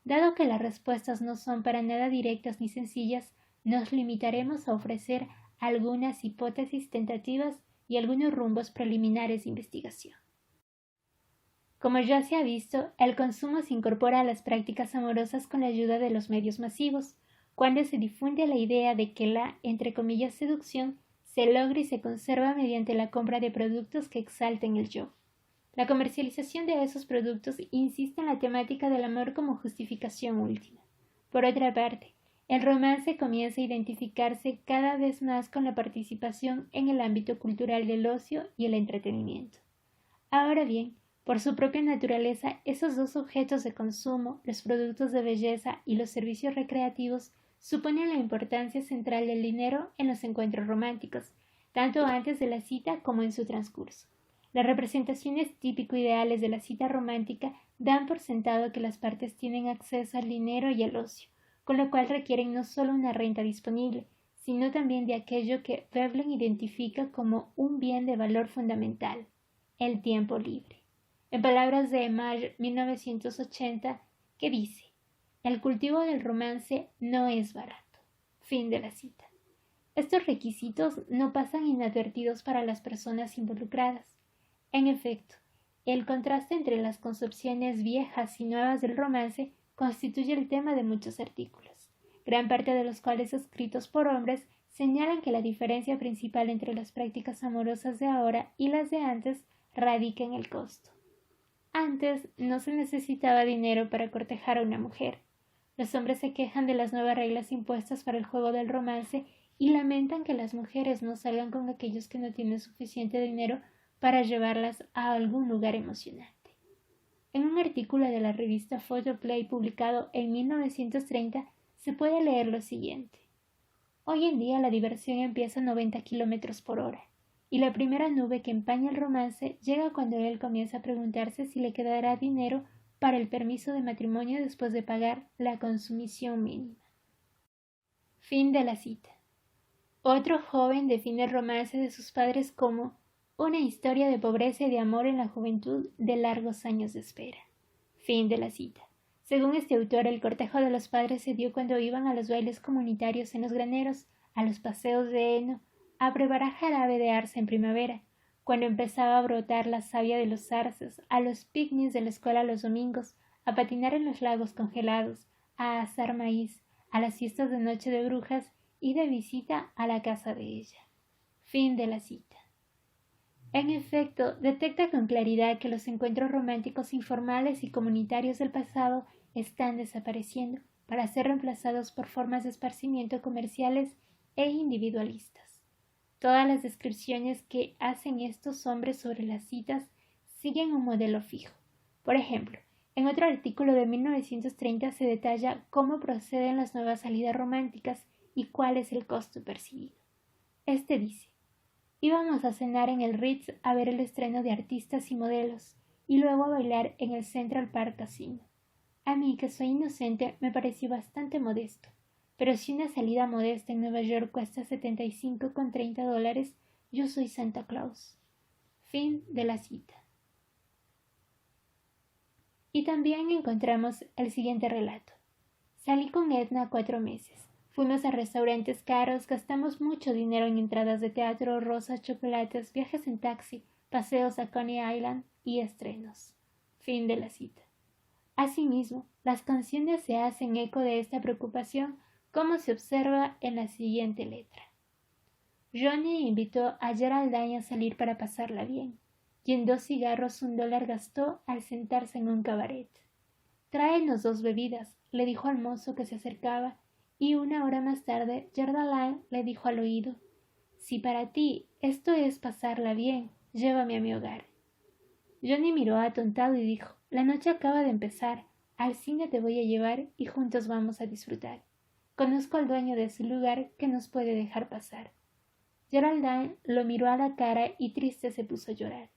Dado que las respuestas no son para nada directas ni sencillas, nos limitaremos a ofrecer algunas hipótesis tentativas y algunos rumbos preliminares de investigación. Como ya se ha visto, el consumo se incorpora a las prácticas amorosas con la ayuda de los medios masivos, cuando se difunde la idea de que la, entre comillas, seducción se logra y se conserva mediante la compra de productos que exalten el yo. La comercialización de esos productos insiste en la temática del amor como justificación última. Por otra parte, el romance comienza a identificarse cada vez más con la participación en el ámbito cultural del ocio y el entretenimiento. Ahora bien, por su propia naturaleza, esos dos objetos de consumo, los productos de belleza y los servicios recreativos, suponen la importancia central del dinero en los encuentros románticos, tanto antes de la cita como en su transcurso. Las representaciones típico-ideales de la cita romántica dan por sentado que las partes tienen acceso al dinero y al ocio, con lo cual requieren no solo una renta disponible, sino también de aquello que Veblen identifica como un bien de valor fundamental, el tiempo libre. En palabras de Mayer, 1980, que dice: el cultivo del romance no es barato. Fin de la cita. Estos requisitos no pasan inadvertidos para las personas involucradas. En efecto, el contraste entre las concepciones viejas y nuevas del romance constituye el tema de muchos artículos, gran parte de los cuales escritos por hombres señalan que la diferencia principal entre las prácticas amorosas de ahora y las de antes radica en el costo. Antes no se necesitaba dinero para cortejar a una mujer. Los hombres se quejan de las nuevas reglas impuestas para el juego del romance y lamentan que las mujeres no salgan con aquellos que no tienen suficiente dinero para llevarlas a algún lugar emocionante. En un artículo de la revista Photoplay publicado en 1930 se puede leer lo siguiente: hoy en día la diversión empieza a 90 kilómetros por hora, y la primera nube que empaña el romance llega cuando él comienza a preguntarse si le quedará dinero para el permiso de matrimonio después de pagar la consumición mínima. Fin de la cita. Otro joven define el romance de sus padres como una historia de pobreza y de amor en la juventud de largos años de espera. Fin de la cita. Según este autor, el cortejo de los padres se dio cuando iban a los bailes comunitarios en los graneros, a los paseos de heno, a preparar jarabe de arce en primavera, cuando empezaba a brotar la savia de los arces, a los picnics de la escuela los domingos, a patinar en los lagos congelados, a asar maíz, a las fiestas de noche de brujas y de visita a la casa de ella. Fin de la cita. En efecto, detecta con claridad que los encuentros románticos informales y comunitarios del pasado están desapareciendo para ser reemplazados por formas de esparcimiento comerciales e individualistas. Todas las descripciones que hacen estos hombres sobre las citas siguen un modelo fijo. Por ejemplo, en otro artículo de 1930 se detalla cómo proceden las nuevas salidas románticas y cuál es el costo percibido. Este dice: íbamos a cenar en el Ritz a ver el estreno de artistas y modelos, y luego a bailar en el Central Park Casino. A mí, que soy inocente, me pareció bastante modesto, pero si una salida modesta en Nueva York cuesta $75,30, yo soy Santa Claus. Fin de la cita. Y también encontramos el siguiente relato. Salí con Edna 4 meses. Fuimos a restaurantes caros, gastamos mucho dinero en entradas de teatro, rosas, chocolates, viajes en taxi, paseos a Coney Island y estrenos. Fin de la cita. Asimismo, las canciones se hacen eco de esta preocupación, como se observa en la siguiente letra. Johnny invitó a Geraldine a salir para pasarla bien, y en 2 cigarros $1 gastó al sentarse en un cabaret. Tráenos 2 bebidas, le dijo al mozo que se acercaba, y 1 hora más tarde Geraldine le dijo al oído: si para ti esto es pasarla bien, llévame a mi hogar. Johnny miró atontado y dijo: la noche acaba de empezar, al cine te voy a llevar y juntos vamos a disfrutar. Conozco al dueño de ese lugar que nos puede dejar pasar. Geraldine lo miró a la cara y triste se puso a llorar.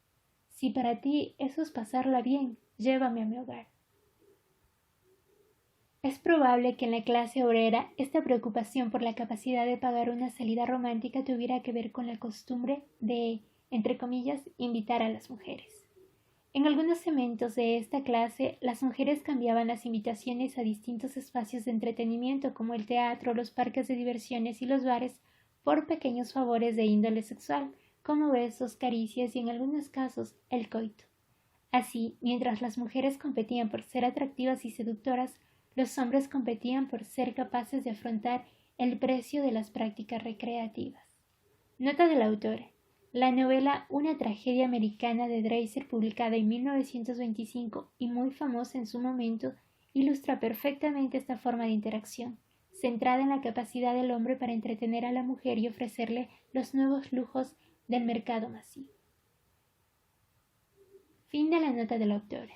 Si para ti eso es pasarla bien, llévame a mi hogar. Es probable que en la clase obrera esta preocupación por la capacidad de pagar una salida romántica tuviera que ver con la costumbre de, entre comillas, invitar a las mujeres. En algunos segmentos de esta clase, las mujeres cambiaban las invitaciones a distintos espacios de entretenimiento como el teatro, los parques de diversiones y los bares por pequeños favores de índole sexual, como besos, caricias y en algunos casos el coito. Así, mientras las mujeres competían por ser atractivas y seductoras, los hombres competían por ser capaces de afrontar el precio de las prácticas recreativas. Nota del autor. La novela Una tragedia americana de Dreiser, publicada en 1925 y muy famosa en su momento, ilustra perfectamente esta forma de interacción, centrada en la capacidad del hombre para entretener a la mujer y ofrecerle los nuevos lujos del mercado masivo. Fin de la nota del autor.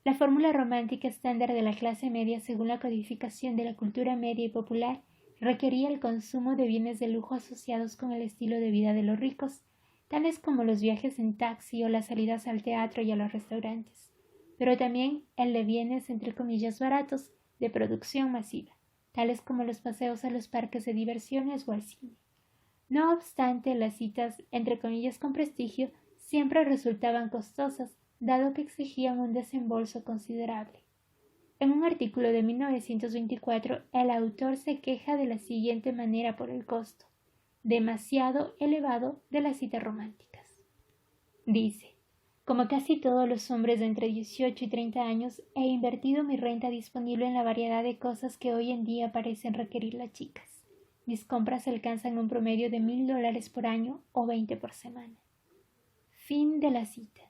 La fórmula romántica estándar de la clase media, según la codificación de la cultura media y popular, requería el consumo de bienes de lujo asociados con el estilo de vida de los ricos, tales como los viajes en taxi o las salidas al teatro y a los restaurantes, pero también el de bienes entre comillas baratos, de producción masiva, tales como los paseos a los parques de diversiones o al cine. No obstante, las citas entre comillas con prestigio siempre resultaban costosas, dado que exigían un desembolso considerable. En un artículo de 1924, el autor se queja de la siguiente manera por el costo demasiado elevado de las citas románticas. Dice: como casi todos los hombres de entre 18 y 30 años, he invertido mi renta disponible en la variedad de cosas que hoy en día parecen requerir las chicas. Mis compras alcanzan un promedio de $1,000 por año o 20 por semana. Fin de la cita.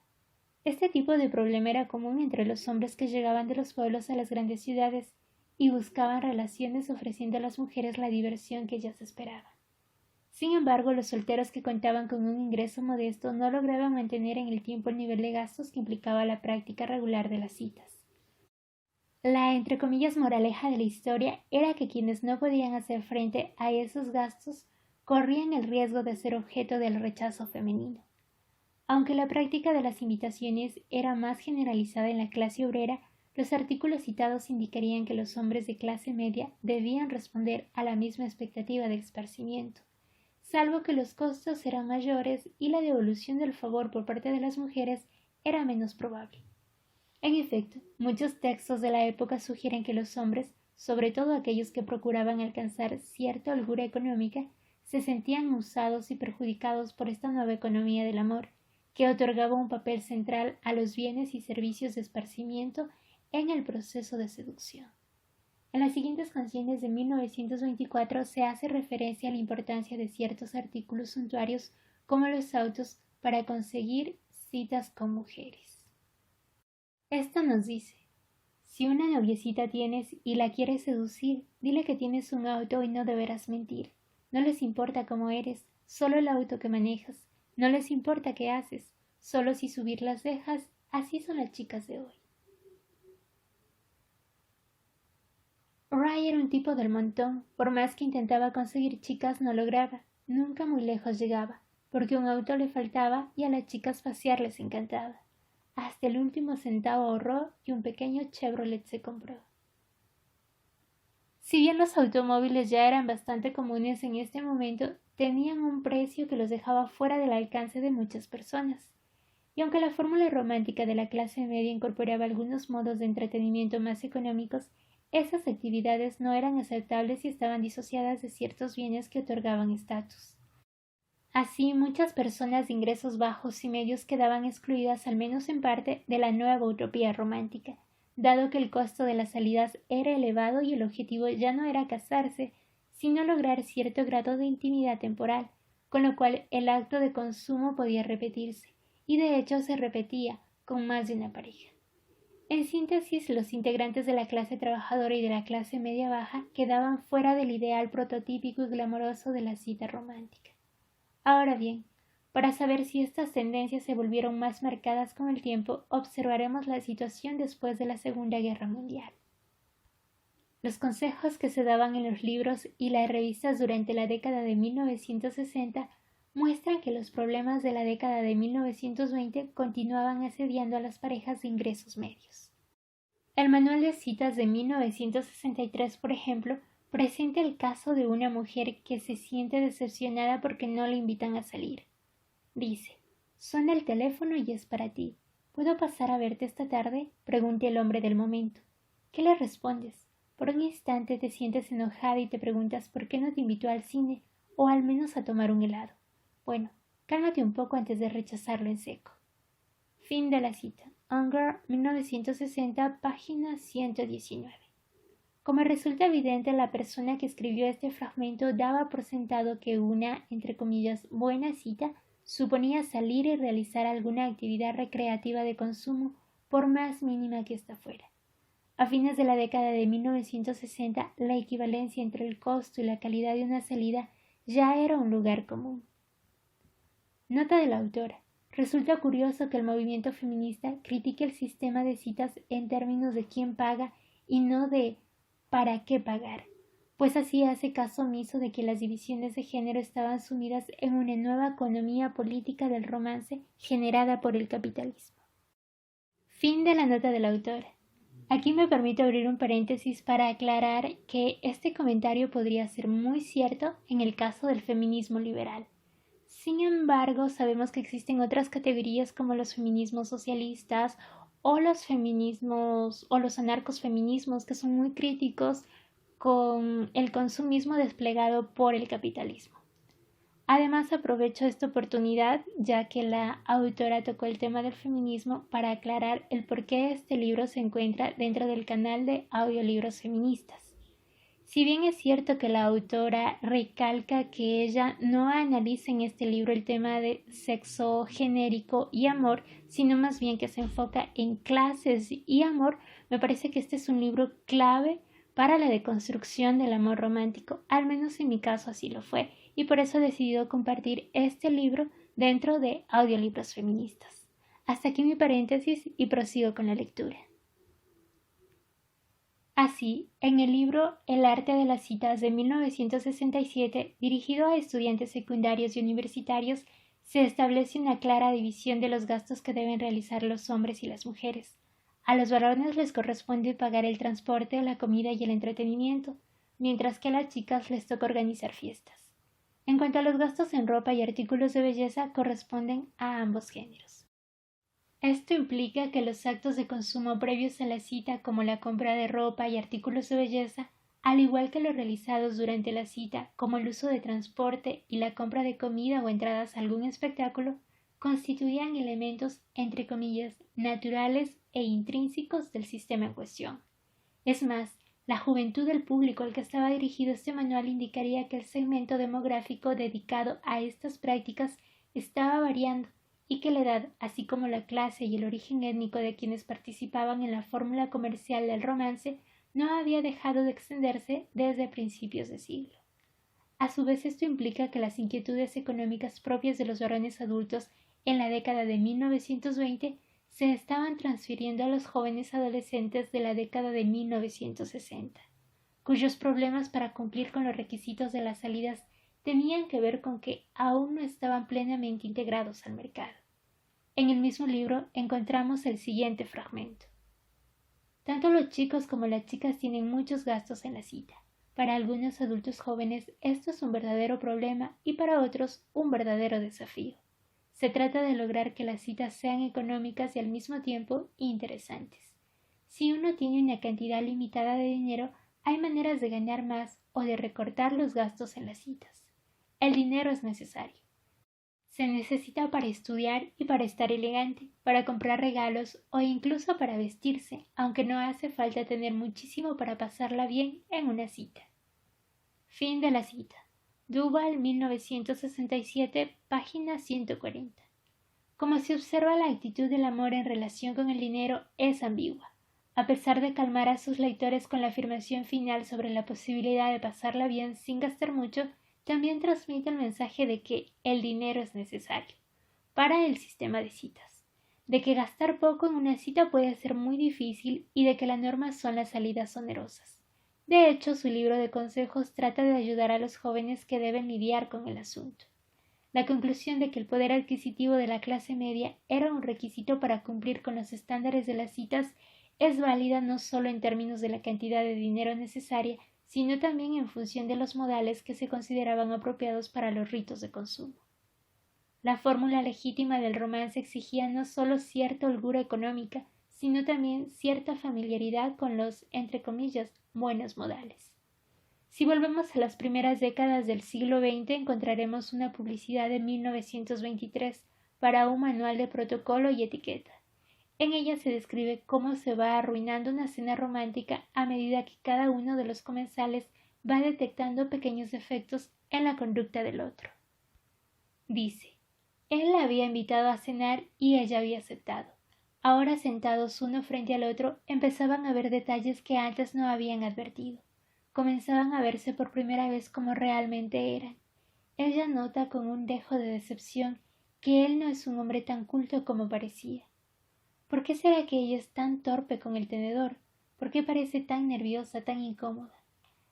Este tipo de problema era común entre los hombres que llegaban de los pueblos a las grandes ciudades y buscaban relaciones ofreciendo a las mujeres la diversión que ellas esperaban. Sin embargo, los solteros que contaban con un ingreso modesto no lograban mantener en el tiempo el nivel de gastos que implicaba la práctica regular de las citas. La entre comillas moraleja de la historia era que quienes no podían hacer frente a esos gastos corrían el riesgo de ser objeto del rechazo femenino. Aunque la práctica de las invitaciones era más generalizada en la clase obrera, los artículos citados indicarían que los hombres de clase media debían responder a la misma expectativa de esparcimiento, salvo que los costos eran mayores y la devolución del favor por parte de las mujeres era menos probable. En efecto, muchos textos de la época sugieren que los hombres, sobre todo aquellos que procuraban alcanzar cierta holgura económica, se sentían usados y perjudicados por esta nueva economía del amor, que otorgaba un papel central a los bienes y servicios de esparcimiento en el proceso de seducción. En las siguientes canciones de 1924 se hace referencia a la importancia de ciertos artículos suntuarios como los autos para conseguir citas con mujeres. Esta nos dice: si una noviecita tienes y la quieres seducir, dile que tienes un auto y no deberás mentir. No les importa cómo eres, solo el auto que manejas. No les importa qué haces, solo si subir las cejas. Así son las chicas de hoy. Ray era un tipo del montón. Por más que intentaba conseguir chicas, no lograba. Nunca muy lejos llegaba, porque un auto le faltaba y a las chicas pasear les encantaba. Hasta el último centavo ahorró y un pequeño Chevrolet se compró. Si bien los automóviles ya eran bastante comunes en este momento, tenían un precio que los dejaba fuera del alcance de muchas personas. Y aunque la fórmula romántica de la clase media incorporaba algunos modos de entretenimiento más económicos, esas actividades no eran aceptables y estaban disociadas de ciertos bienes que otorgaban estatus. Así, muchas personas de ingresos bajos y medios quedaban excluidas, al menos en parte, de la nueva utopía romántica, dado que el costo de las salidas era elevado y el objetivo ya no era casarse, sino lograr cierto grado de intimidad temporal, con lo cual el acto de consumo podía repetirse, y de hecho se repetía con más de una pareja. En síntesis, los integrantes de la clase trabajadora y de la clase media baja quedaban fuera del ideal prototípico y glamoroso de la cita romántica. Ahora bien, para saber si estas tendencias se volvieron más marcadas con el tiempo, observaremos la situación después de la Segunda Guerra Mundial. Los consejos que se daban en los libros y las revistas durante la década de 1960 muestran que los problemas de la década de 1920 continuaban asediando a las parejas de ingresos medios. El manual de citas de 1963, por ejemplo, presenta el caso de una mujer que se siente decepcionada porque no le invitan a salir. Dice: suena el teléfono y es para ti. ¿Puedo pasar a verte esta tarde?, pregunta el hombre del momento. ¿Qué le respondes? Por un instante te sientes enojada y te preguntas por qué no te invitó al cine o al menos a tomar un helado. Bueno, cálmate un poco antes de rechazarlo en seco. Fin de la cita. Unger, 1960, página 119. Como resulta evidente, la persona que escribió este fragmento daba por sentado que una, entre comillas, buena cita suponía salir y realizar alguna actividad recreativa de consumo, por más mínima que ésta fuera. A fines de la década de 1960, la equivalencia entre el costo y la calidad de una salida ya era un lugar común. Nota de la autora. Resulta curioso que el movimiento feminista critique el sistema de citas en términos de quién paga y no de para qué pagar, pues así hace caso omiso de que las divisiones de género estaban sumidas en una nueva economía política del romance generada por el capitalismo. Fin de la nota de la autora. Aquí me permito abrir un paréntesis para aclarar que este comentario podría ser muy cierto en el caso del feminismo liberal. Sin embargo, sabemos que existen otras categorías como los feminismos socialistas o los feminismos o los anarcosfeminismos que son muy críticos con el consumismo desplegado por el capitalismo. Además, aprovecho esta oportunidad, ya que la autora tocó el tema del feminismo, para aclarar el por qué este libro se encuentra dentro del canal de audiolibros feministas. Si bien es cierto que la autora recalca que ella no analiza en este libro el tema de sexo genérico y amor, sino más bien que se enfoca en clases y amor, me parece que este es un libro clave para la deconstrucción del amor romántico, al menos en mi caso así lo fue, y por eso he decidido compartir este libro dentro de audiolibros feministas. Hasta aquí mi paréntesis y prosigo con la lectura. Así, en el libro El arte de las citas de 1967, dirigido a estudiantes secundarios y universitarios, se establece una clara división de los gastos que deben realizar los hombres y las mujeres. A los varones les corresponde pagar el transporte, la comida y el entretenimiento, mientras que a las chicas les toca organizar fiestas. En cuanto a los gastos en ropa y artículos de belleza, corresponden a ambos géneros. Esto implica que los actos de consumo previos a la cita, como la compra de ropa y artículos de belleza, al igual que los realizados durante la cita, como el uso de transporte y la compra de comida o entradas a algún espectáculo, constituían elementos, entre comillas, naturales e intrínsecos del sistema en cuestión. Es más, la juventud del público al que estaba dirigido este manual indicaría que el segmento demográfico dedicado a estas prácticas estaba variando y que la edad, así como la clase y el origen étnico de quienes participaban en la fórmula comercial del romance, no había dejado de extenderse desde principios de siglo. A su vez, esto implica que las inquietudes económicas propias de los varones adultos en la década de 1920 se estaban transfiriendo a los jóvenes adolescentes de la década de 1960, cuyos problemas para cumplir con los requisitos de las salidas tenían que ver con que aún no estaban plenamente integrados al mercado. En el mismo libro encontramos el siguiente fragmento. Tanto los chicos como las chicas tienen muchos gastos en la cita. Para algunos adultos jóvenes esto es un verdadero problema y para otros un verdadero desafío. Se trata de lograr que las citas sean económicas y al mismo tiempo interesantes. Si uno tiene una cantidad limitada de dinero, hay maneras de ganar más o de recortar los gastos en las citas. El dinero es necesario. Se necesita para estudiar y para estar elegante, para comprar regalos o incluso para vestirse, aunque no hace falta tener muchísimo para pasarla bien en una cita. Fin de la cita. Duval, 1967, página 140. Como se observa, la actitud del amor en relación con el dinero es ambigua. A pesar de calmar a sus lectores con la afirmación final sobre la posibilidad de pasarla bien sin gastar mucho, también transmite el mensaje de que el dinero es necesario para el sistema de citas, de que gastar poco en una cita puede ser muy difícil y de que la norma son las salidas onerosas. De hecho, su libro de consejos trata de ayudar a los jóvenes que deben lidiar con el asunto. La conclusión de que el poder adquisitivo de la clase media era un requisito para cumplir con los estándares de las citas es válida no solo en términos de la cantidad de dinero necesaria, sino también en función de los modales que se consideraban apropiados para los ritos de consumo. La fórmula legítima del romance exigía no solo cierta holgura económica, sino también cierta familiaridad con los, entre comillas, buenos modales. Si volvemos a las primeras décadas del siglo XX, encontraremos una publicidad de 1923 para un manual de protocolo y etiqueta. En ella se describe cómo se va arruinando una cena romántica a medida que cada uno de los comensales va detectando pequeños defectos en la conducta del otro. Dice, él la había invitado a cenar y ella había aceptado. Ahora sentados uno frente al otro, empezaban a ver detalles que antes no habían advertido. Comenzaban a verse por primera vez como realmente eran. Ella nota con un dejo de decepción que él no es un hombre tan culto como parecía. ¿Por qué será que ella es tan torpe con el tenedor? ¿Por qué parece tan nerviosa, tan incómoda?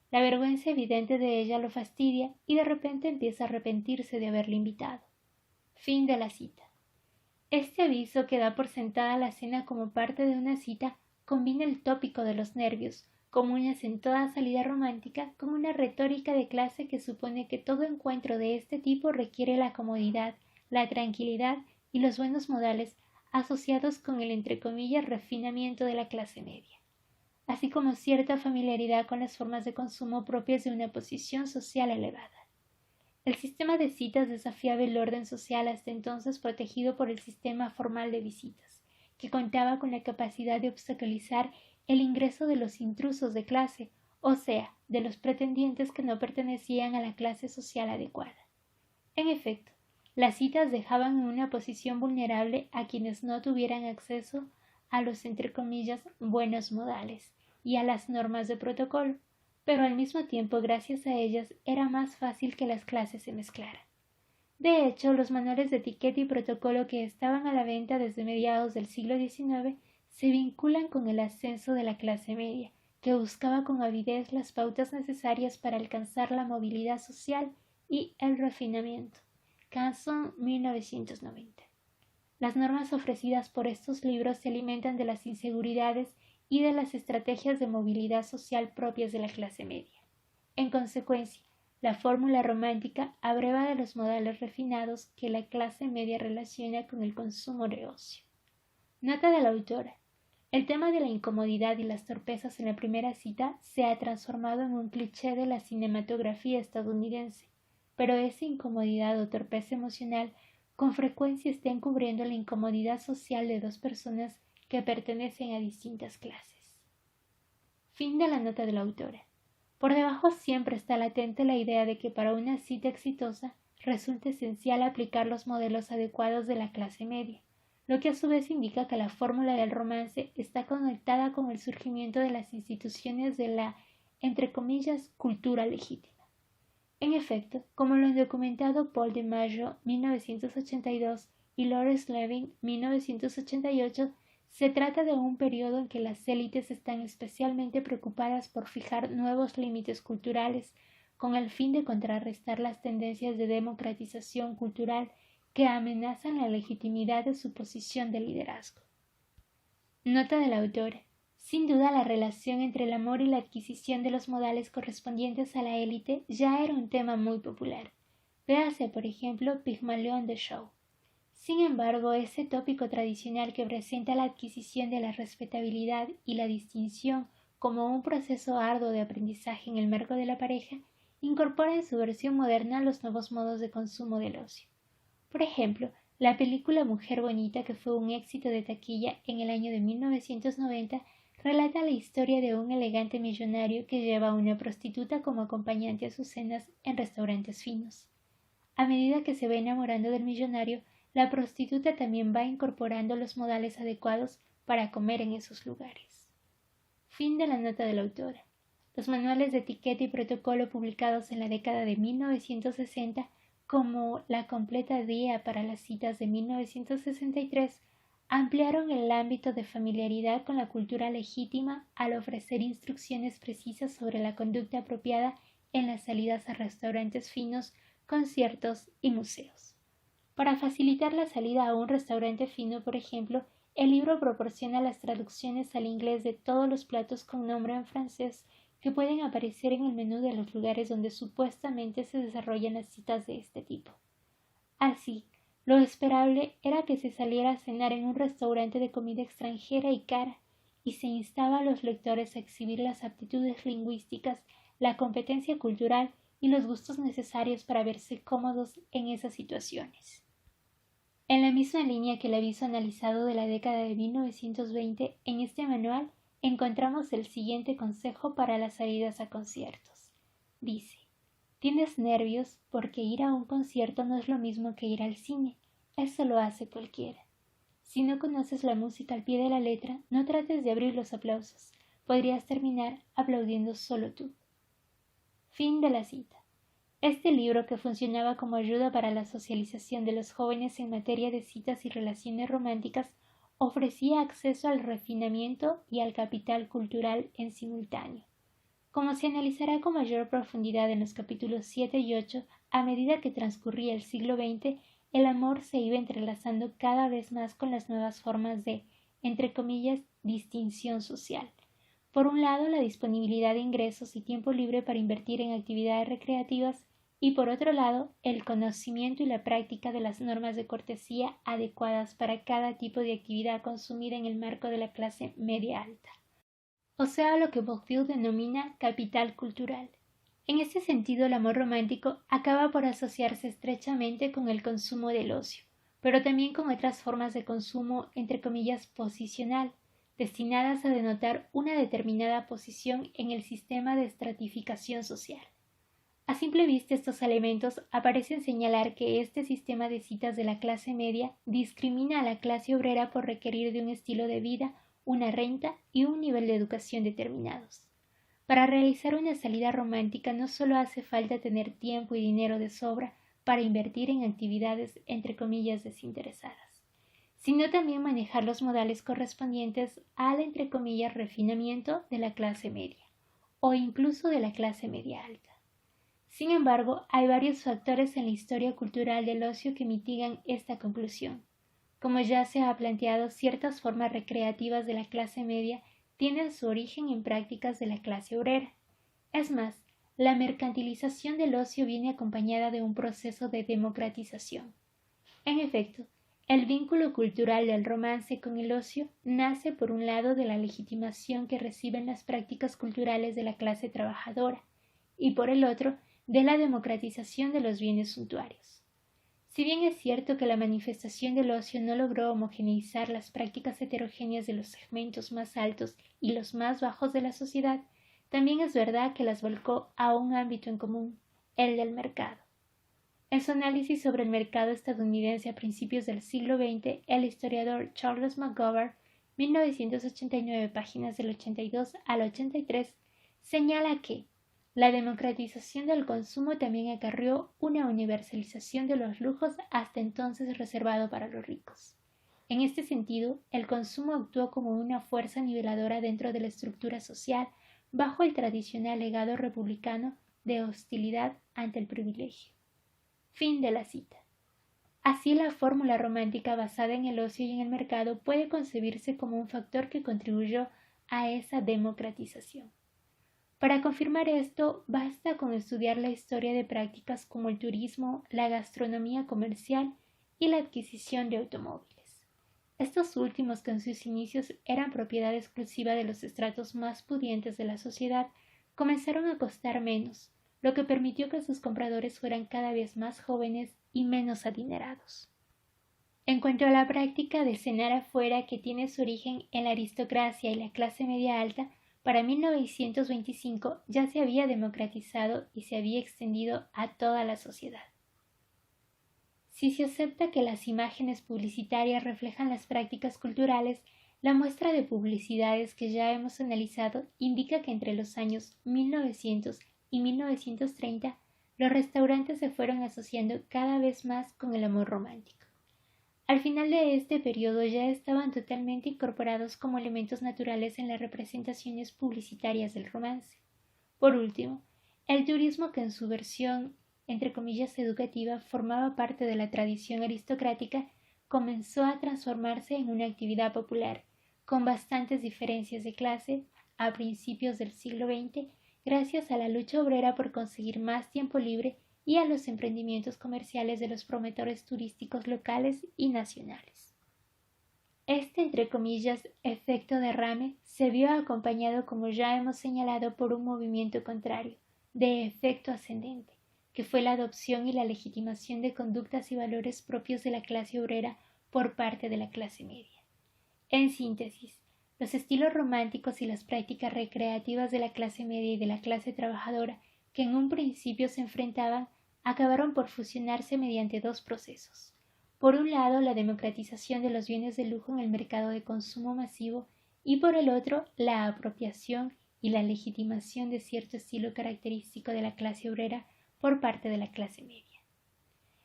La vergüenza evidente de ella lo fastidia y de repente empieza a arrepentirse de haberle invitado. Fin de la cita. Este aviso que da por sentada la cena como parte de una cita combina el tópico de los nervios, comunes en toda salida romántica, con una retórica de clase que supone que todo encuentro de este tipo requiere la comodidad, la tranquilidad y los buenos modales asociados con el entre comillas refinamiento de la clase media, así como cierta familiaridad con las formas de consumo propias de una posición social elevada. El sistema de citas desafiaba el orden social hasta entonces protegido por el sistema formal de visitas, que contaba con la capacidad de obstaculizar el ingreso de los intrusos de clase, o sea, de los pretendientes que no pertenecían a la clase social adecuada. En efecto, las citas dejaban en una posición vulnerable a quienes no tuvieran acceso a los entre comillas buenos modales y a las normas de protocolo, pero al mismo tiempo gracias a ellas era más fácil que las clases se mezclaran. De hecho, los manuales de etiqueta y protocolo que estaban a la venta desde mediados del siglo XIX se vinculan con el ascenso de la clase media, que buscaba con avidez las pautas necesarias para alcanzar la movilidad social y el refinamiento. Canson, 1990. Las normas ofrecidas por estos libros se alimentan de las inseguridades y de las estrategias de movilidad social propias de la clase media. En consecuencia, la fórmula romántica abreva de los modales refinados que la clase media relaciona con el consumo de ocio. Nota de la autora. El tema de la incomodidad y las torpezas en la primera cita se ha transformado en un cliché de la cinematografía estadounidense, pero esa incomodidad o torpeza emocional con frecuencia está encubriendo la incomodidad social de dos personas que pertenecen a distintas clases. Fin de la nota de la autora. Por debajo siempre está latente la idea de que para una cita exitosa resulta esencial aplicar los modelos adecuados de la clase media, lo que a su vez indica que la fórmula del romance está conectada con el surgimiento de las instituciones de la, entre comillas, cultura legítima. En efecto, como lo han documentado Paul DiMaggio, 1982, y Lawrence Levin, 1988, se trata de un periodo en que las élites están especialmente preocupadas por fijar nuevos límites culturales con el fin de contrarrestar las tendencias de democratización cultural que amenazan la legitimidad de su posición de liderazgo. Nota de la autora. Sin duda, la relación entre el amor y la adquisición de los modales correspondientes a la élite ya era un tema muy popular. Véase, por ejemplo, Pigmalión de Shaw. Sin embargo, ese tópico tradicional que presenta la adquisición de la respetabilidad y la distinción como un proceso arduo de aprendizaje en el marco de la pareja, incorpora en su versión moderna los nuevos modos de consumo del ocio. Por ejemplo, la película Mujer Bonita, que fue un éxito de taquilla en el año de 1990, relata la historia de un elegante millonario que lleva a una prostituta como acompañante a sus cenas en restaurantes finos. A medida que se va enamorando del millonario, la prostituta también va incorporando los modales adecuados para comer en esos lugares. Fin de la nota de la autora. Los manuales de etiqueta y protocolo publicados en la década de 1960, como la completa guía para las citas de 1963, ampliaron el ámbito de familiaridad con la cultura legítima al ofrecer instrucciones precisas sobre la conducta apropiada en las salidas a restaurantes finos, conciertos y museos. Para facilitar la salida a un restaurante fino, por ejemplo, el libro proporciona las traducciones al inglés de todos los platos con nombre en francés que pueden aparecer en el menú de los lugares donde supuestamente se desarrollan las citas de este tipo. Así, lo esperable era que se saliera a cenar en un restaurante de comida extranjera y cara, y se instaba a los lectores a exhibir las aptitudes lingüísticas, la competencia cultural y los gustos necesarios para verse cómodos en esas situaciones. En la misma línea que el aviso analizado de la década de 1920, en este manual encontramos el siguiente consejo para las salidas a conciertos. Dice: tienes nervios porque ir a un concierto no es lo mismo que ir al cine. Eso lo hace cualquiera. Si no conoces la música al pie de la letra, no trates de abrir los aplausos. Podrías terminar aplaudiendo solo tú. Fin de la cita. Este libro, que funcionaba como ayuda para la socialización de los jóvenes en materia de citas y relaciones románticas, ofrecía acceso al refinamiento y al capital cultural en simultáneo. Como se analizará con mayor profundidad en los capítulos 7 y 8, a medida que transcurría el siglo XX, el amor se iba entrelazando cada vez más con las nuevas formas de, entre comillas, distinción social. Por un lado, la disponibilidad de ingresos y tiempo libre para invertir en actividades recreativas, y por otro lado, el conocimiento y la práctica de las normas de cortesía adecuadas para cada tipo de actividad consumida en el marco de la clase media alta, o sea, lo que Bourdieu denomina capital cultural. En este sentido, el amor romántico acaba por asociarse estrechamente con el consumo del ocio, pero también con otras formas de consumo, entre comillas, posicional, destinadas a denotar una determinada posición en el sistema de estratificación social. A simple vista, estos elementos parecen señalar que este sistema de citas de la clase media discrimina a la clase obrera por requerir de un estilo de vida, una renta y un nivel de educación determinados. Para realizar una salida romántica no solo hace falta tener tiempo y dinero de sobra para invertir en actividades entre comillas desinteresadas, sino también manejar los modales correspondientes al entre comillas refinamiento de la clase media, o incluso de la clase media alta. Sin embargo, hay varios factores en la historia cultural del ocio que mitigan esta conclusión. Como ya se ha planteado, ciertas formas recreativas de la clase media tienen su origen en prácticas de la clase obrera. Es más, la mercantilización del ocio viene acompañada de un proceso de democratización. En efecto, el vínculo cultural del romance con el ocio nace por un lado de la legitimación que reciben las prácticas culturales de la clase trabajadora y por el otro de la democratización de los bienes suntuarios. Si bien es cierto que la manifestación del ocio no logró homogeneizar las prácticas heterogéneas de los segmentos más altos y los más bajos de la sociedad, también es verdad que las volcó a un ámbito en común, el del mercado. En su análisis sobre el mercado estadounidense a principios del siglo XX, el historiador Charles McGovern, 1989, páginas del 82 al 83, señala que la democratización del consumo también acarreó una universalización de los lujos hasta entonces reservado para los ricos. En este sentido, el consumo actuó como una fuerza niveladora dentro de la estructura social bajo el tradicional legado republicano de hostilidad ante el privilegio. Fin de la cita. Así, la fórmula romántica basada en el ocio y en el mercado puede concebirse como un factor que contribuyó a esa democratización. Para confirmar esto, basta con estudiar la historia de prácticas como el turismo, la gastronomía comercial y la adquisición de automóviles. Estos últimos, que en sus inicios eran propiedad exclusiva de los estratos más pudientes de la sociedad, comenzaron a costar menos, lo que permitió que sus compradores fueran cada vez más jóvenes y menos adinerados. En cuanto a la práctica de cenar afuera, que tiene su origen en la aristocracia y la clase media alta, para 1925 ya se había democratizado y se había extendido a toda la sociedad. Si se acepta que las imágenes publicitarias reflejan las prácticas culturales, la muestra de publicidades que ya hemos analizado indica que entre los años 1900 y 1930 los restaurantes se fueron asociando cada vez más con el amor romántico. Al final de este periodo ya estaban totalmente incorporados como elementos naturales en las representaciones publicitarias del romance. Por último, el turismo, que en su versión, entre comillas, educativa, formaba parte de la tradición aristocrática, comenzó a transformarse en una actividad popular, con bastantes diferencias de clase, a principios del siglo XX, gracias a la lucha obrera por conseguir más tiempo libre y a los emprendimientos comerciales de los promotores turísticos locales y nacionales. Este, entre comillas, efecto derrame se vio acompañado, como ya hemos señalado, por un movimiento contrario, de efecto ascendente, que fue la adopción y la legitimación de conductas y valores propios de la clase obrera por parte de la clase media. En síntesis, los estilos románticos y las prácticas recreativas de la clase media y de la clase trabajadora, que en un principio se enfrentaban, acabaron por fusionarse mediante dos procesos. Por un lado, la democratización de los bienes de lujo en el mercado de consumo masivo y por el otro, la apropiación y la legitimación de cierto estilo característico de la clase obrera por parte de la clase media.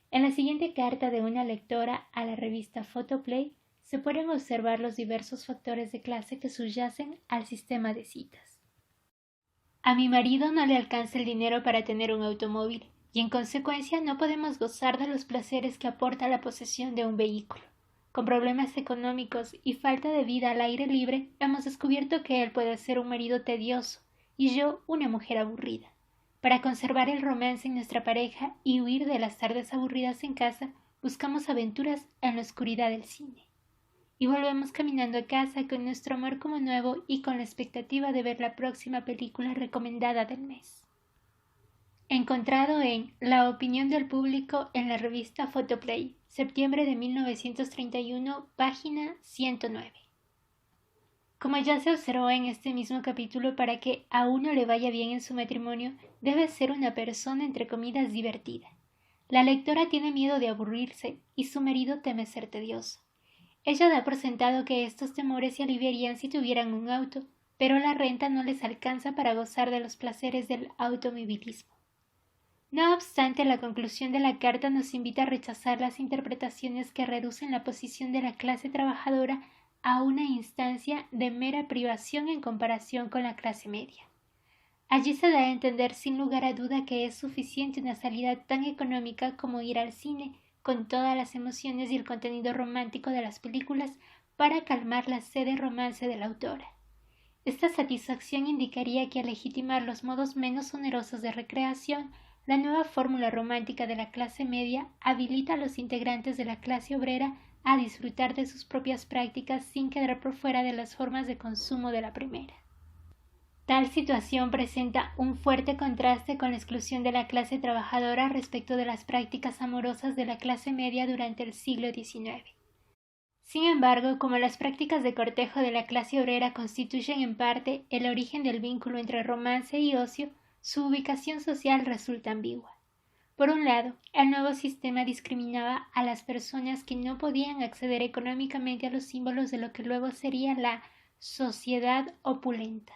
En la siguiente carta de una lectora a la revista Photoplay se pueden observar los diversos factores de clase que subyacen al sistema de citas. A mi marido no le alcanza el dinero para tener un automóvil y en consecuencia no podemos gozar de los placeres que aporta la posesión de un vehículo. Con problemas económicos y falta de vida al aire libre, hemos descubierto que él puede ser un marido tedioso y yo una mujer aburrida. Para conservar el romance en nuestra pareja y huir de las tardes aburridas en casa, buscamos aventuras en la oscuridad del cine. Y volvemos caminando a casa con nuestro amor como nuevo y con la expectativa de ver la próxima película recomendada del mes. Encontrado en La opinión del público en la revista Photoplay, septiembre de 1931, página 109. Como ya se observó en este mismo capítulo, para que a uno le vaya bien en su matrimonio, debe ser una persona entre comillas divertida. La lectora tiene miedo de aburrirse y su marido teme ser tedioso. Ella da por sentado que estos temores se aliviarían si tuvieran un auto, pero la renta no les alcanza para gozar de los placeres del automovilismo. No obstante, la conclusión de la carta nos invita a rechazar las interpretaciones que reducen la posición de la clase trabajadora a una instancia de mera privación en comparación con la clase media. Allí se da a entender sin lugar a duda que es suficiente una salida tan económica como ir al cine, con todas las emociones y el contenido romántico de las películas, para calmar la sed de romance de la autora. Esta satisfacción indicaría que al legitimar los modos menos onerosos de recreación, la nueva fórmula romántica de la clase media habilita a los integrantes de la clase obrera a disfrutar de sus propias prácticas sin quedar por fuera de las formas de consumo de la primera. Tal situación presenta un fuerte contraste con la exclusión de la clase trabajadora respecto de las prácticas amorosas de la clase media durante el siglo XIX. Sin embargo, como las prácticas de cortejo de la clase obrera constituyen en parte el origen del vínculo entre romance y ocio, su ubicación social resulta ambigua. Por un lado, el nuevo sistema discriminaba a las personas que no podían acceder económicamente a los símbolos de lo que luego sería la sociedad opulenta.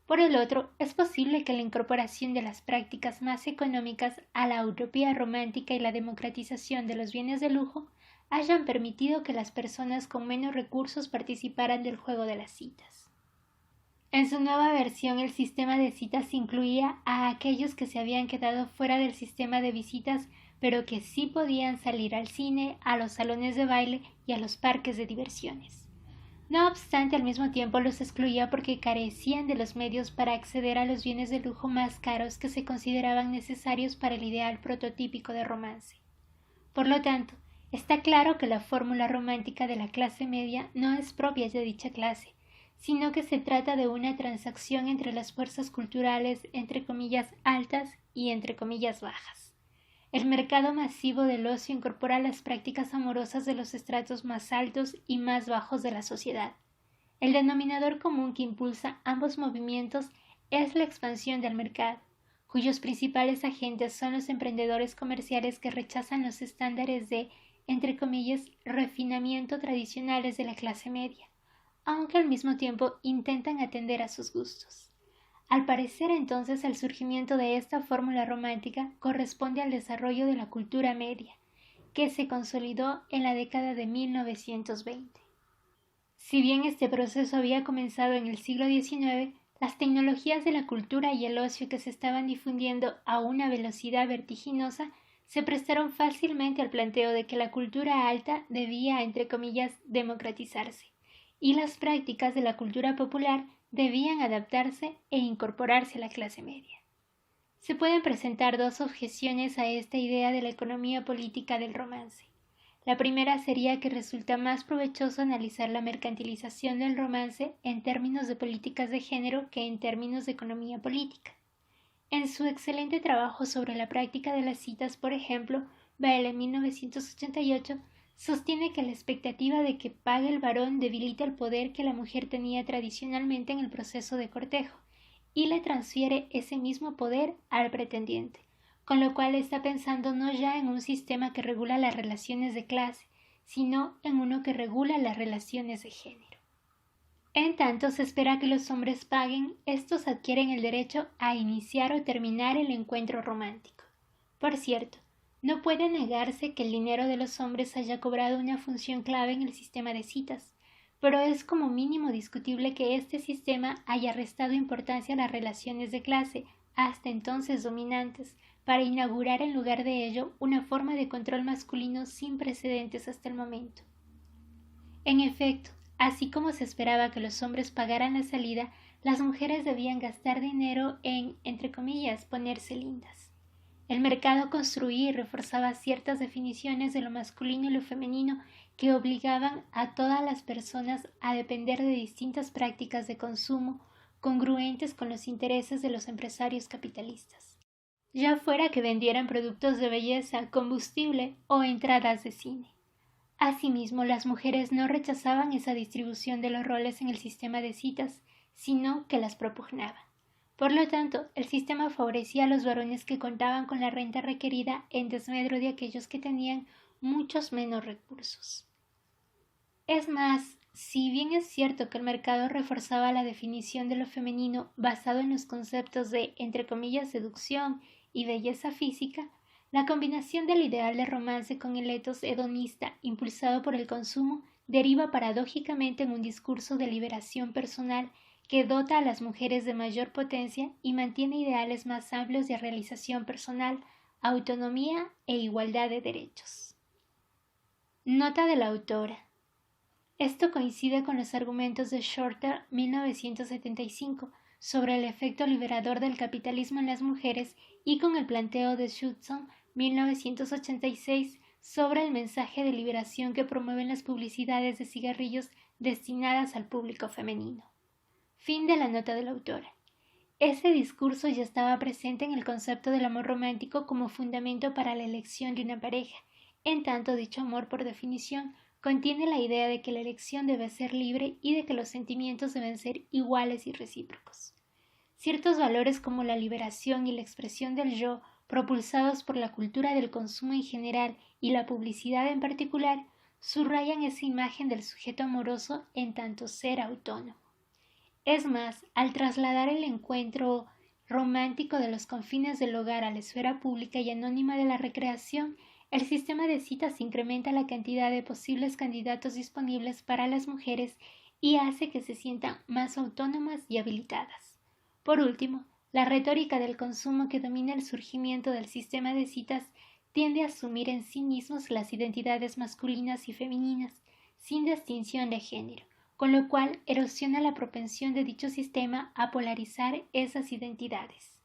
Por el otro, es posible que la incorporación de las prácticas más económicas a la utopía romántica y la democratización de los bienes de lujo hayan permitido que las personas con menos recursos participaran del juego de las citas. En su nueva versión, el sistema de citas incluía a aquellos que se habían quedado fuera del sistema de visitas, pero que sí podían salir al cine, a los salones de baile y a los parques de diversiones. No obstante, al mismo tiempo los excluía porque carecían de los medios para acceder a los bienes de lujo más caros que se consideraban necesarios para el ideal prototípico de romance. Por lo tanto, está claro que la fórmula romántica de la clase media no es propia de dicha clase, sino que se trata de una transacción entre las fuerzas culturales entre comillas altas y entre comillas bajas. El mercado masivo del ocio incorpora las prácticas amorosas de los estratos más altos y más bajos de la sociedad. El denominador común que impulsa ambos movimientos es la expansión del mercado, cuyos principales agentes son los emprendedores comerciales que rechazan los estándares de, entre comillas, refinamiento tradicionales de la clase media, aunque al mismo tiempo intentan atender a sus gustos. Al parecer, entonces, el surgimiento de esta fórmula romántica corresponde al desarrollo de la cultura media, que se consolidó en la década de 1920. Si bien este proceso había comenzado en el siglo XIX, las tecnologías de la cultura y el ocio que se estaban difundiendo a una velocidad vertiginosa se prestaron fácilmente al planteo de que la cultura alta debía, entre comillas, democratizarse, y las prácticas de la cultura popular debían adaptarse e incorporarse a la clase media. Se pueden presentar dos objeciones a esta idea de la economía política del romance. La primera sería que resulta más provechoso analizar la mercantilización del romance en términos de políticas de género que en términos de economía política. En su excelente trabajo sobre la práctica de las citas, por ejemplo, Bell en 1988, sostiene que la expectativa de que pague el varón debilita el poder que la mujer tenía tradicionalmente en el proceso de cortejo y le transfiere ese mismo poder al pretendiente, con lo cual está pensando no ya en un sistema que regula las relaciones de clase, sino en uno que regula las relaciones de género. En tanto se espera que los hombres paguen, estos adquieren el derecho a iniciar o terminar el encuentro romántico. Por cierto, no puede negarse que el dinero de los hombres haya cobrado una función clave en el sistema de citas, pero es como mínimo discutible que este sistema haya restado importancia a las relaciones de clase, hasta entonces dominantes, para inaugurar en lugar de ello una forma de control masculino sin precedentes hasta el momento. En efecto, así como se esperaba que los hombres pagaran la salida, las mujeres debían gastar dinero en, entre comillas, ponerse lindas. El mercado construía y reforzaba ciertas definiciones de lo masculino y lo femenino que obligaban a todas las personas a depender de distintas prácticas de consumo congruentes con los intereses de los empresarios capitalistas, ya fuera que vendieran productos de belleza, combustible o entradas de cine. Asimismo, las mujeres no rechazaban esa distribución de los roles en el sistema de citas, sino que las propugnaban. Por lo tanto, el sistema favorecía a los varones que contaban con la renta requerida en desmedro de aquellos que tenían muchos menos recursos. Es más, si bien es cierto que el mercado reforzaba la definición de lo femenino basado en los conceptos de, entre comillas, seducción y belleza física, la combinación del ideal de romance con el etos hedonista impulsado por el consumo deriva paradójicamente en un discurso de liberación personal que dota a las mujeres de mayor potencia y mantiene ideales más amplios de realización personal, autonomía e igualdad de derechos. Nota de la autora. Esto coincide con los argumentos de Shorter 1975 sobre el efecto liberador del capitalismo en las mujeres y con el planteo de Judson 1986 sobre el mensaje de liberación que promueven las publicidades de cigarrillos destinadas al público femenino. Fin de la nota de la autora. Ese discurso ya estaba presente en el concepto del amor romántico como fundamento para la elección de una pareja, en tanto dicho amor, por definición, contiene la idea de que la elección debe ser libre y de que los sentimientos deben ser iguales y recíprocos. Ciertos valores como la liberación y la expresión del yo, propulsados por la cultura del consumo en general y la publicidad en particular, subrayan esa imagen del sujeto amoroso en tanto ser autónomo. Es más, al trasladar el encuentro romántico de los confines del hogar a la esfera pública y anónima de la recreación, el sistema de citas incrementa la cantidad de posibles candidatos disponibles para las mujeres y hace que se sientan más autónomas y habilitadas. Por último, la retórica del consumo que domina el surgimiento del sistema de citas tiende a asumir en sí mismos las identidades masculinas y femeninas, sin distinción de género, con lo cual erosiona la propensión de dicho sistema a polarizar esas identidades.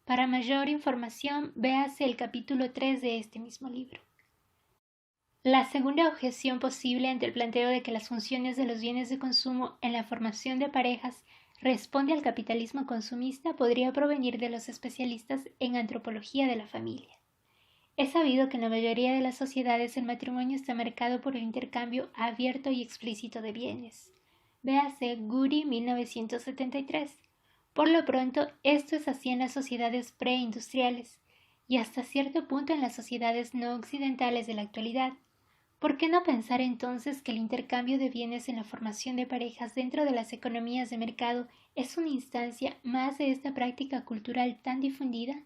Para mayor información, véase el capítulo 3 de este mismo libro. La segunda objeción posible ante el planteo de que las funciones de los bienes de consumo en la formación de parejas responde al capitalismo consumista podría provenir de los especialistas en antropología de la familia. Es sabido que en la mayoría de las sociedades el matrimonio está marcado por el intercambio abierto y explícito de bienes. Véase Goody 1973. Por lo pronto, esto es así en las sociedades preindustriales y hasta cierto punto en las sociedades no occidentales de la actualidad. ¿Por qué no pensar entonces que el intercambio de bienes en la formación de parejas dentro de las economías de mercado es una instancia más de esta práctica cultural tan difundida?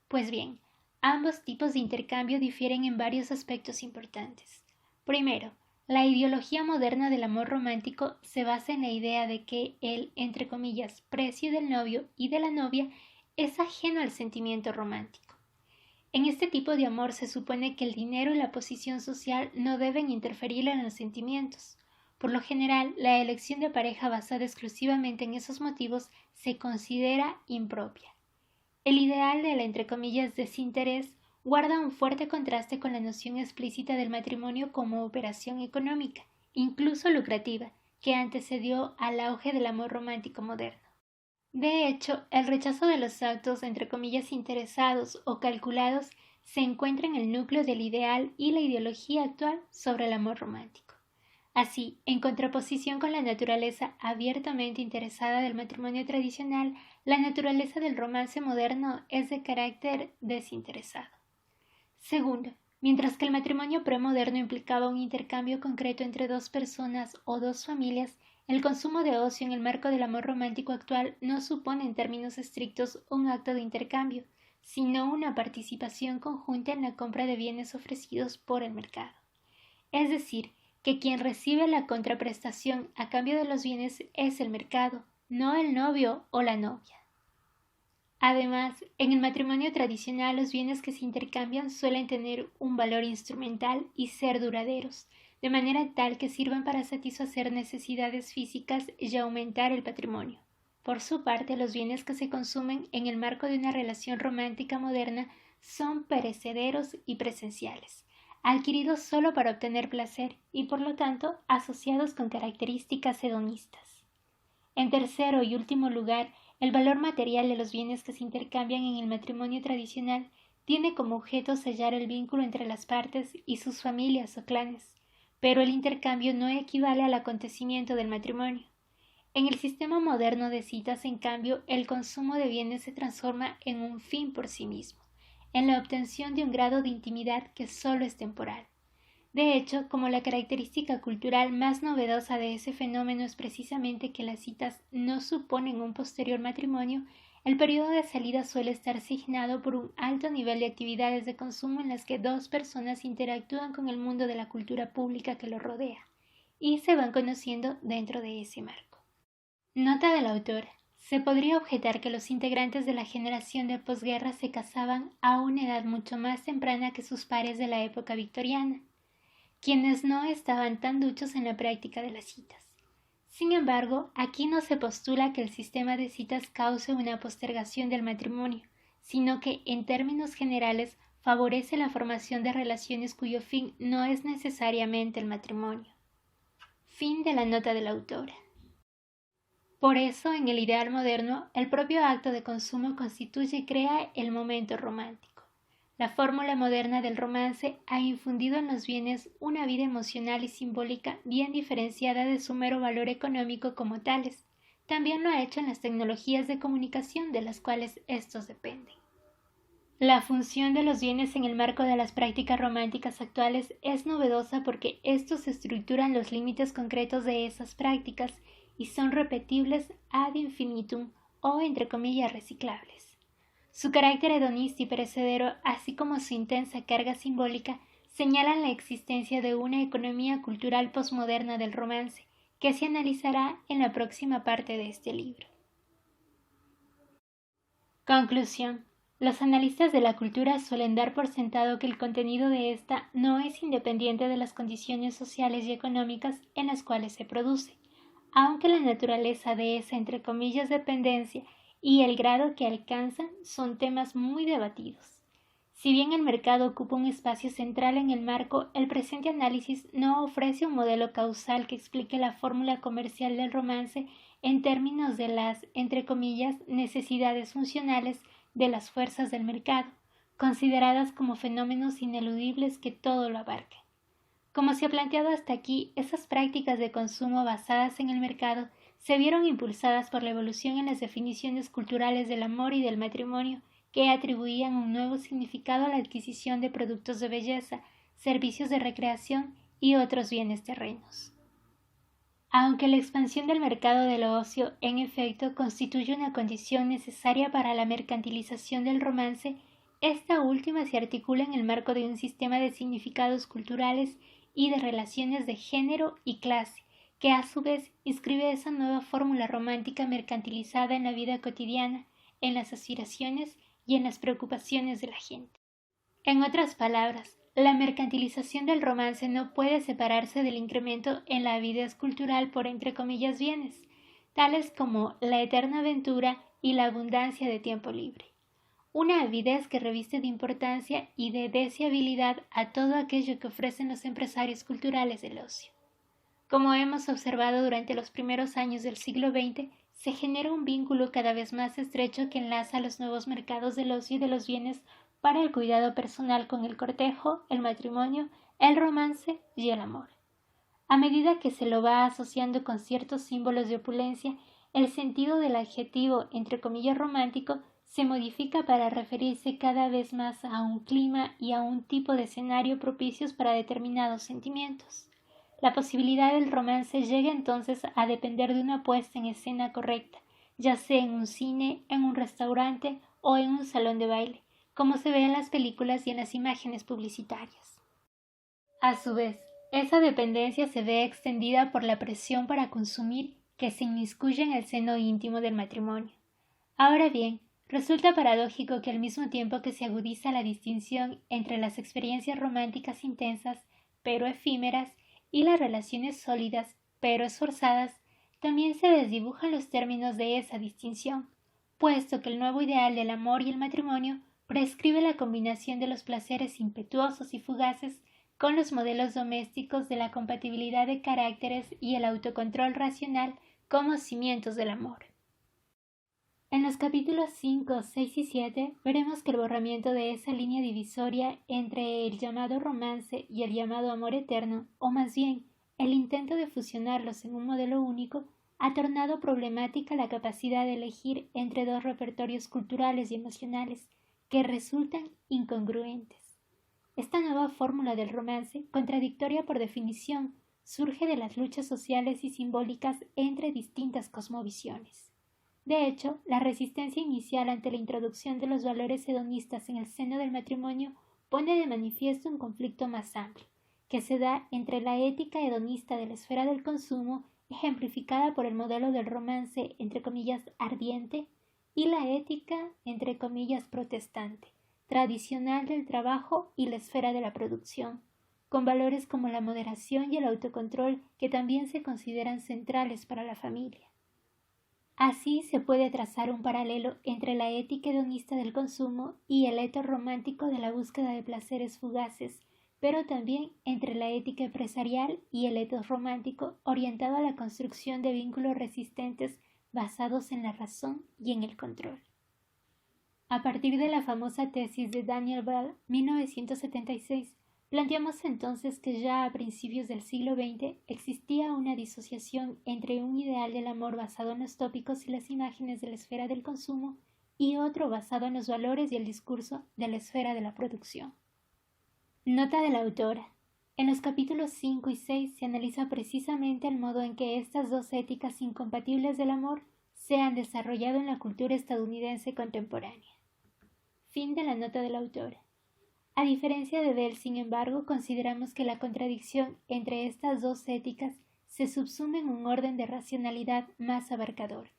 Pues bien, ambos tipos de intercambio difieren en varios aspectos importantes. Primero, la ideología moderna del amor romántico se basa en la idea de que el, entre comillas, precio del novio y de la novia es ajeno al sentimiento romántico. En este tipo de amor se supone que el dinero y la posición social no deben interferir en los sentimientos. Por lo general, la elección de pareja basada exclusivamente en esos motivos se considera impropia. El ideal del, entre comillas, desinterés guarda un fuerte contraste con la noción explícita del matrimonio como operación económica, incluso lucrativa, que antecedió al auge del amor romántico moderno. De hecho, el rechazo de los actos entre comillas interesados o calculados se encuentra en el núcleo del ideal y la ideología actual sobre el amor romántico. Así, en contraposición con la naturaleza abiertamente interesada del matrimonio tradicional, la naturaleza del romance moderno es de carácter desinteresado. Segundo, mientras que el matrimonio premoderno implicaba un intercambio concreto entre dos personas o dos familias, el consumo de ocio en el marco del amor romántico actual no supone en términos estrictos un acto de intercambio, sino una participación conjunta en la compra de bienes ofrecidos por el mercado. Es decir, que quien recibe la contraprestación a cambio de los bienes es el mercado, no el novio o la novia. Además, en el matrimonio tradicional los bienes que se intercambian suelen tener un valor instrumental y ser duraderos, de manera tal que sirvan para satisfacer necesidades físicas y aumentar el patrimonio. Por su parte, los bienes que se consumen en el marco de una relación romántica moderna son perecederos y presenciales, adquiridos solo para obtener placer y por lo tanto asociados con características hedonistas. En tercero y último lugar, el valor material de los bienes que se intercambian en el matrimonio tradicional tiene como objeto sellar el vínculo entre las partes y sus familias o clanes, pero el intercambio no equivale al acontecimiento del matrimonio. En el sistema moderno de citas, en cambio, el consumo de bienes se transforma en un fin por sí mismo, en la obtención de un grado de intimidad que solo es temporal. De hecho, como la característica cultural más novedosa de ese fenómeno es precisamente que las citas no suponen un posterior matrimonio, el periodo de salida suele estar signado por un alto nivel de actividades de consumo en las que dos personas interactúan con el mundo de la cultura pública que los rodea y se van conociendo dentro de ese marco. Nota del autor. Se podría objetar que los integrantes de la generación de posguerra se casaban a una edad mucho más temprana que sus pares de la época victoriana, quienes no estaban tan duchos en la práctica de las citas. Sin embargo, aquí no se postula que el sistema de citas cause una postergación del matrimonio, sino que, en términos generales, favorece la formación de relaciones cuyo fin no es necesariamente el matrimonio. Fin de la nota de la autora. Por eso, en el ideal moderno, el propio acto de consumo constituye y crea el momento romántico. La fórmula moderna del romance ha infundido en los bienes una vida emocional y simbólica bien diferenciada de su mero valor económico como tales. También lo ha hecho en las tecnologías de comunicación de las cuales estos dependen. La función de los bienes en el marco de las prácticas románticas actuales es novedosa porque estos estructuran los límites concretos de esas prácticas y son repetibles ad infinitum o, entre comillas, reciclables. Su carácter hedonista y perecedero, así como su intensa carga simbólica, señalan la existencia de una economía cultural posmoderna del romance, que se analizará en la próxima parte de este libro. Conclusión. Los analistas de la cultura suelen dar por sentado que el contenido de ésta no es independiente de las condiciones sociales y económicas en las cuales se produce, aunque la naturaleza de esa entre comillas dependencia y el grado que alcanzan son temas muy debatidos. Si bien el mercado ocupa un espacio central en el marco, el presente análisis no ofrece un modelo causal que explique la fórmula comercial del romance en términos de las, entre comillas, necesidades funcionales de las fuerzas del mercado, consideradas como fenómenos ineludibles que todo lo abarcan. Como se ha planteado hasta aquí, esas prácticas de consumo basadas en el mercado se vieron impulsadas por la evolución en las definiciones culturales del amor y del matrimonio, que atribuían un nuevo significado a la adquisición de productos de belleza, servicios de recreación y otros bienes terrenos. Aunque la expansión del mercado del ocio, en efecto, constituye una condición necesaria para la mercantilización del romance, esta última se articula en el marco de un sistema de significados culturales y de relaciones de género y clase, que a su vez inscribe esa nueva fórmula romántica mercantilizada en la vida cotidiana, en las aspiraciones y en las preocupaciones de la gente. En otras palabras, la mercantilización del romance no puede separarse del incremento en la avidez cultural por entre comillas bienes, tales como la eterna aventura y la abundancia de tiempo libre. Una avidez que reviste de importancia y de deseabilidad a todo aquello que ofrecen los empresarios culturales del ocio. Como hemos observado durante los primeros años del siglo XX, se genera un vínculo cada vez más estrecho que enlaza los nuevos mercados del ocio y de los bienes para el cuidado personal con el cortejo, el matrimonio, el romance y el amor. A medida que se lo va asociando con ciertos símbolos de opulencia, el sentido del adjetivo entre comillas romántico se modifica para referirse cada vez más a un clima y a un tipo de escenario propicios para determinados sentimientos. La posibilidad del romance llega entonces a depender de una puesta en escena correcta, ya sea en un cine, en un restaurante o en un salón de baile, como se ve en las películas y en las imágenes publicitarias. A su vez, esa dependencia se ve extendida por la presión para consumir que se inmiscuye en el seno íntimo del matrimonio. Ahora bien, resulta paradójico que al mismo tiempo que se agudiza la distinción entre las experiencias románticas intensas, pero efímeras, y las relaciones sólidas, pero esforzadas, también se desdibujan los términos de esa distinción, puesto que el nuevo ideal del amor y el matrimonio prescribe la combinación de los placeres impetuosos y fugaces con los modelos domésticos de la compatibilidad de caracteres y el autocontrol racional como cimientos del amor. En los capítulos 5, 6 y 7 veremos que el borramiento de esa línea divisoria entre el llamado romance y el llamado amor eterno, o más bien el intento de fusionarlos en un modelo único, ha tornado problemática la capacidad de elegir entre dos repertorios culturales y emocionales que resultan incongruentes. Esta nueva fórmula del romance, contradictoria por definición, surge de las luchas sociales y simbólicas entre distintas cosmovisiones. De hecho, la resistencia inicial ante la introducción de los valores hedonistas en el seno del matrimonio pone de manifiesto un conflicto más amplio, que se da entre la ética hedonista de la esfera del consumo, ejemplificada por el modelo del romance, entre comillas, ardiente, y la ética, entre comillas, protestante, tradicional del trabajo y la esfera de la producción, con valores como la moderación y el autocontrol que también se consideran centrales para la familia. Así se puede trazar un paralelo entre la ética hedonista del consumo y el etos romántico de la búsqueda de placeres fugaces, pero también entre la ética empresarial y el etos romántico orientado a la construcción de vínculos resistentes basados en la razón y en el control. A partir de la famosa tesis de Daniel Bell, 1976, planteamos entonces que ya a principios del siglo XX existía una disociación entre un ideal del amor basado en los tópicos y las imágenes de la esfera del consumo y otro basado en los valores y el discurso de la esfera de la producción. Nota de la autora. En los capítulos 5 y 6 se analiza precisamente el modo en que estas dos éticas incompatibles del amor se han desarrollado en la cultura estadounidense contemporánea. Fin de la nota de la autora. A diferencia de Bell, sin embargo, consideramos que la contradicción entre estas dos éticas se subsume en un orden de racionalidad más abarcador,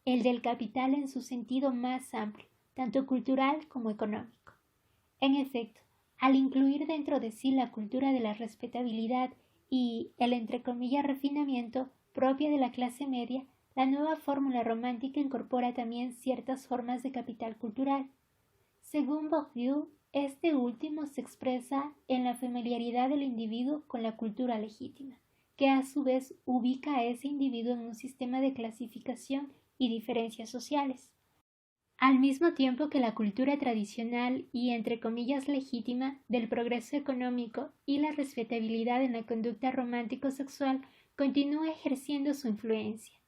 el del capital en su sentido más amplio, tanto cultural como económico. En efecto, al incluir dentro de sí la cultura de la respetabilidad y el entre comillas refinamiento propia de la clase media, la nueva fórmula romántica incorpora también ciertas formas de capital cultural. Según Bourdieu, este último se expresa en la familiaridad del individuo con la cultura legítima, que a su vez ubica a ese individuo en un sistema de clasificación y diferencias sociales. Al mismo tiempo que la cultura tradicional y entre comillas legítima del progreso económico y la respetabilidad en la conducta romántico-sexual continúa ejerciendo su influencia.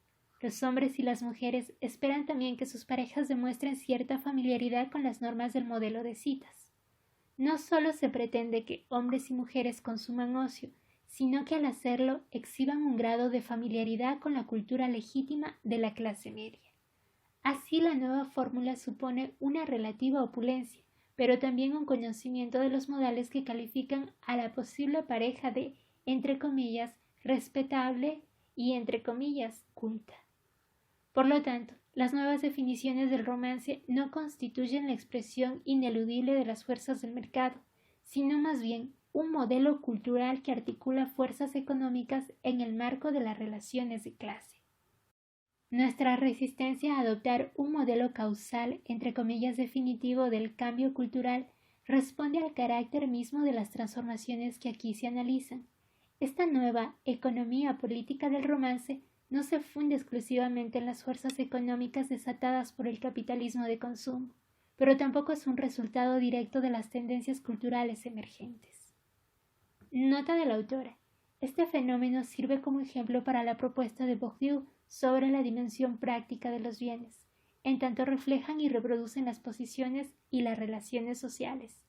Los hombres y las mujeres esperan también que sus parejas demuestren cierta familiaridad con las normas del modelo de citas. No solo se pretende que hombres y mujeres consuman ocio, sino que al hacerlo exhiban un grado de familiaridad con la cultura legítima de la clase media. Así la nueva fórmula supone una relativa opulencia, pero también un conocimiento de los modales que califican a la posible pareja de, entre comillas, respetable y, entre comillas, culta. Por lo tanto, las nuevas definiciones del romance no constituyen la expresión ineludible de las fuerzas del mercado, sino más bien un modelo cultural que articula fuerzas económicas en el marco de las relaciones de clase. Nuestra resistencia a adoptar un modelo causal, entre comillas definitivo, del cambio cultural responde al carácter mismo de las transformaciones que aquí se analizan. Esta nueva economía política del romance no se funde exclusivamente en las fuerzas económicas desatadas por el capitalismo de consumo, pero tampoco es un resultado directo de las tendencias culturales emergentes. Nota de la autora. Este fenómeno sirve como ejemplo para la propuesta de Bourdieu sobre la dimensión práctica de los bienes, en tanto reflejan y reproducen las posiciones y las relaciones sociales,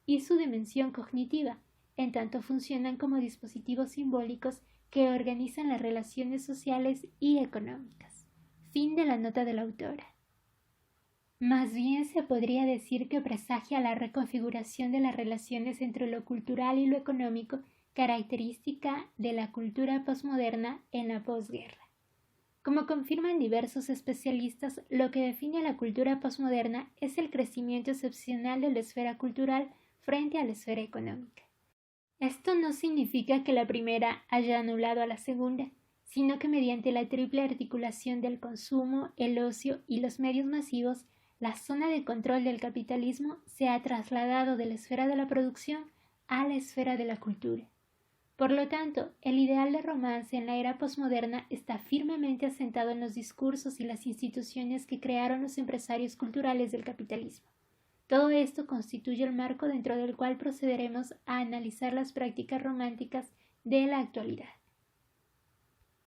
y su dimensión cognitiva, en tanto funcionan como dispositivos simbólicos que organizan las relaciones sociales y económicas. Fin de la nota de la autora. Más bien se podría decir que presagia la reconfiguración de las relaciones entre lo cultural y lo económico, característica de la cultura posmoderna en la posguerra. Como confirman diversos especialistas, lo que define a la cultura posmoderna es el crecimiento excepcional de la esfera cultural frente a la esfera económica. Esto no significa que la primera haya anulado a la segunda, sino que mediante la triple articulación del consumo, el ocio y los medios masivos, la zona de control del capitalismo se ha trasladado de la esfera de la producción a la esfera de la cultura. Por lo tanto, el ideal de romance en la era posmoderna está firmemente asentado en los discursos y las instituciones que crearon los empresarios culturales del capitalismo. Todo esto constituye el marco dentro del cual procederemos a analizar las prácticas románticas de la actualidad.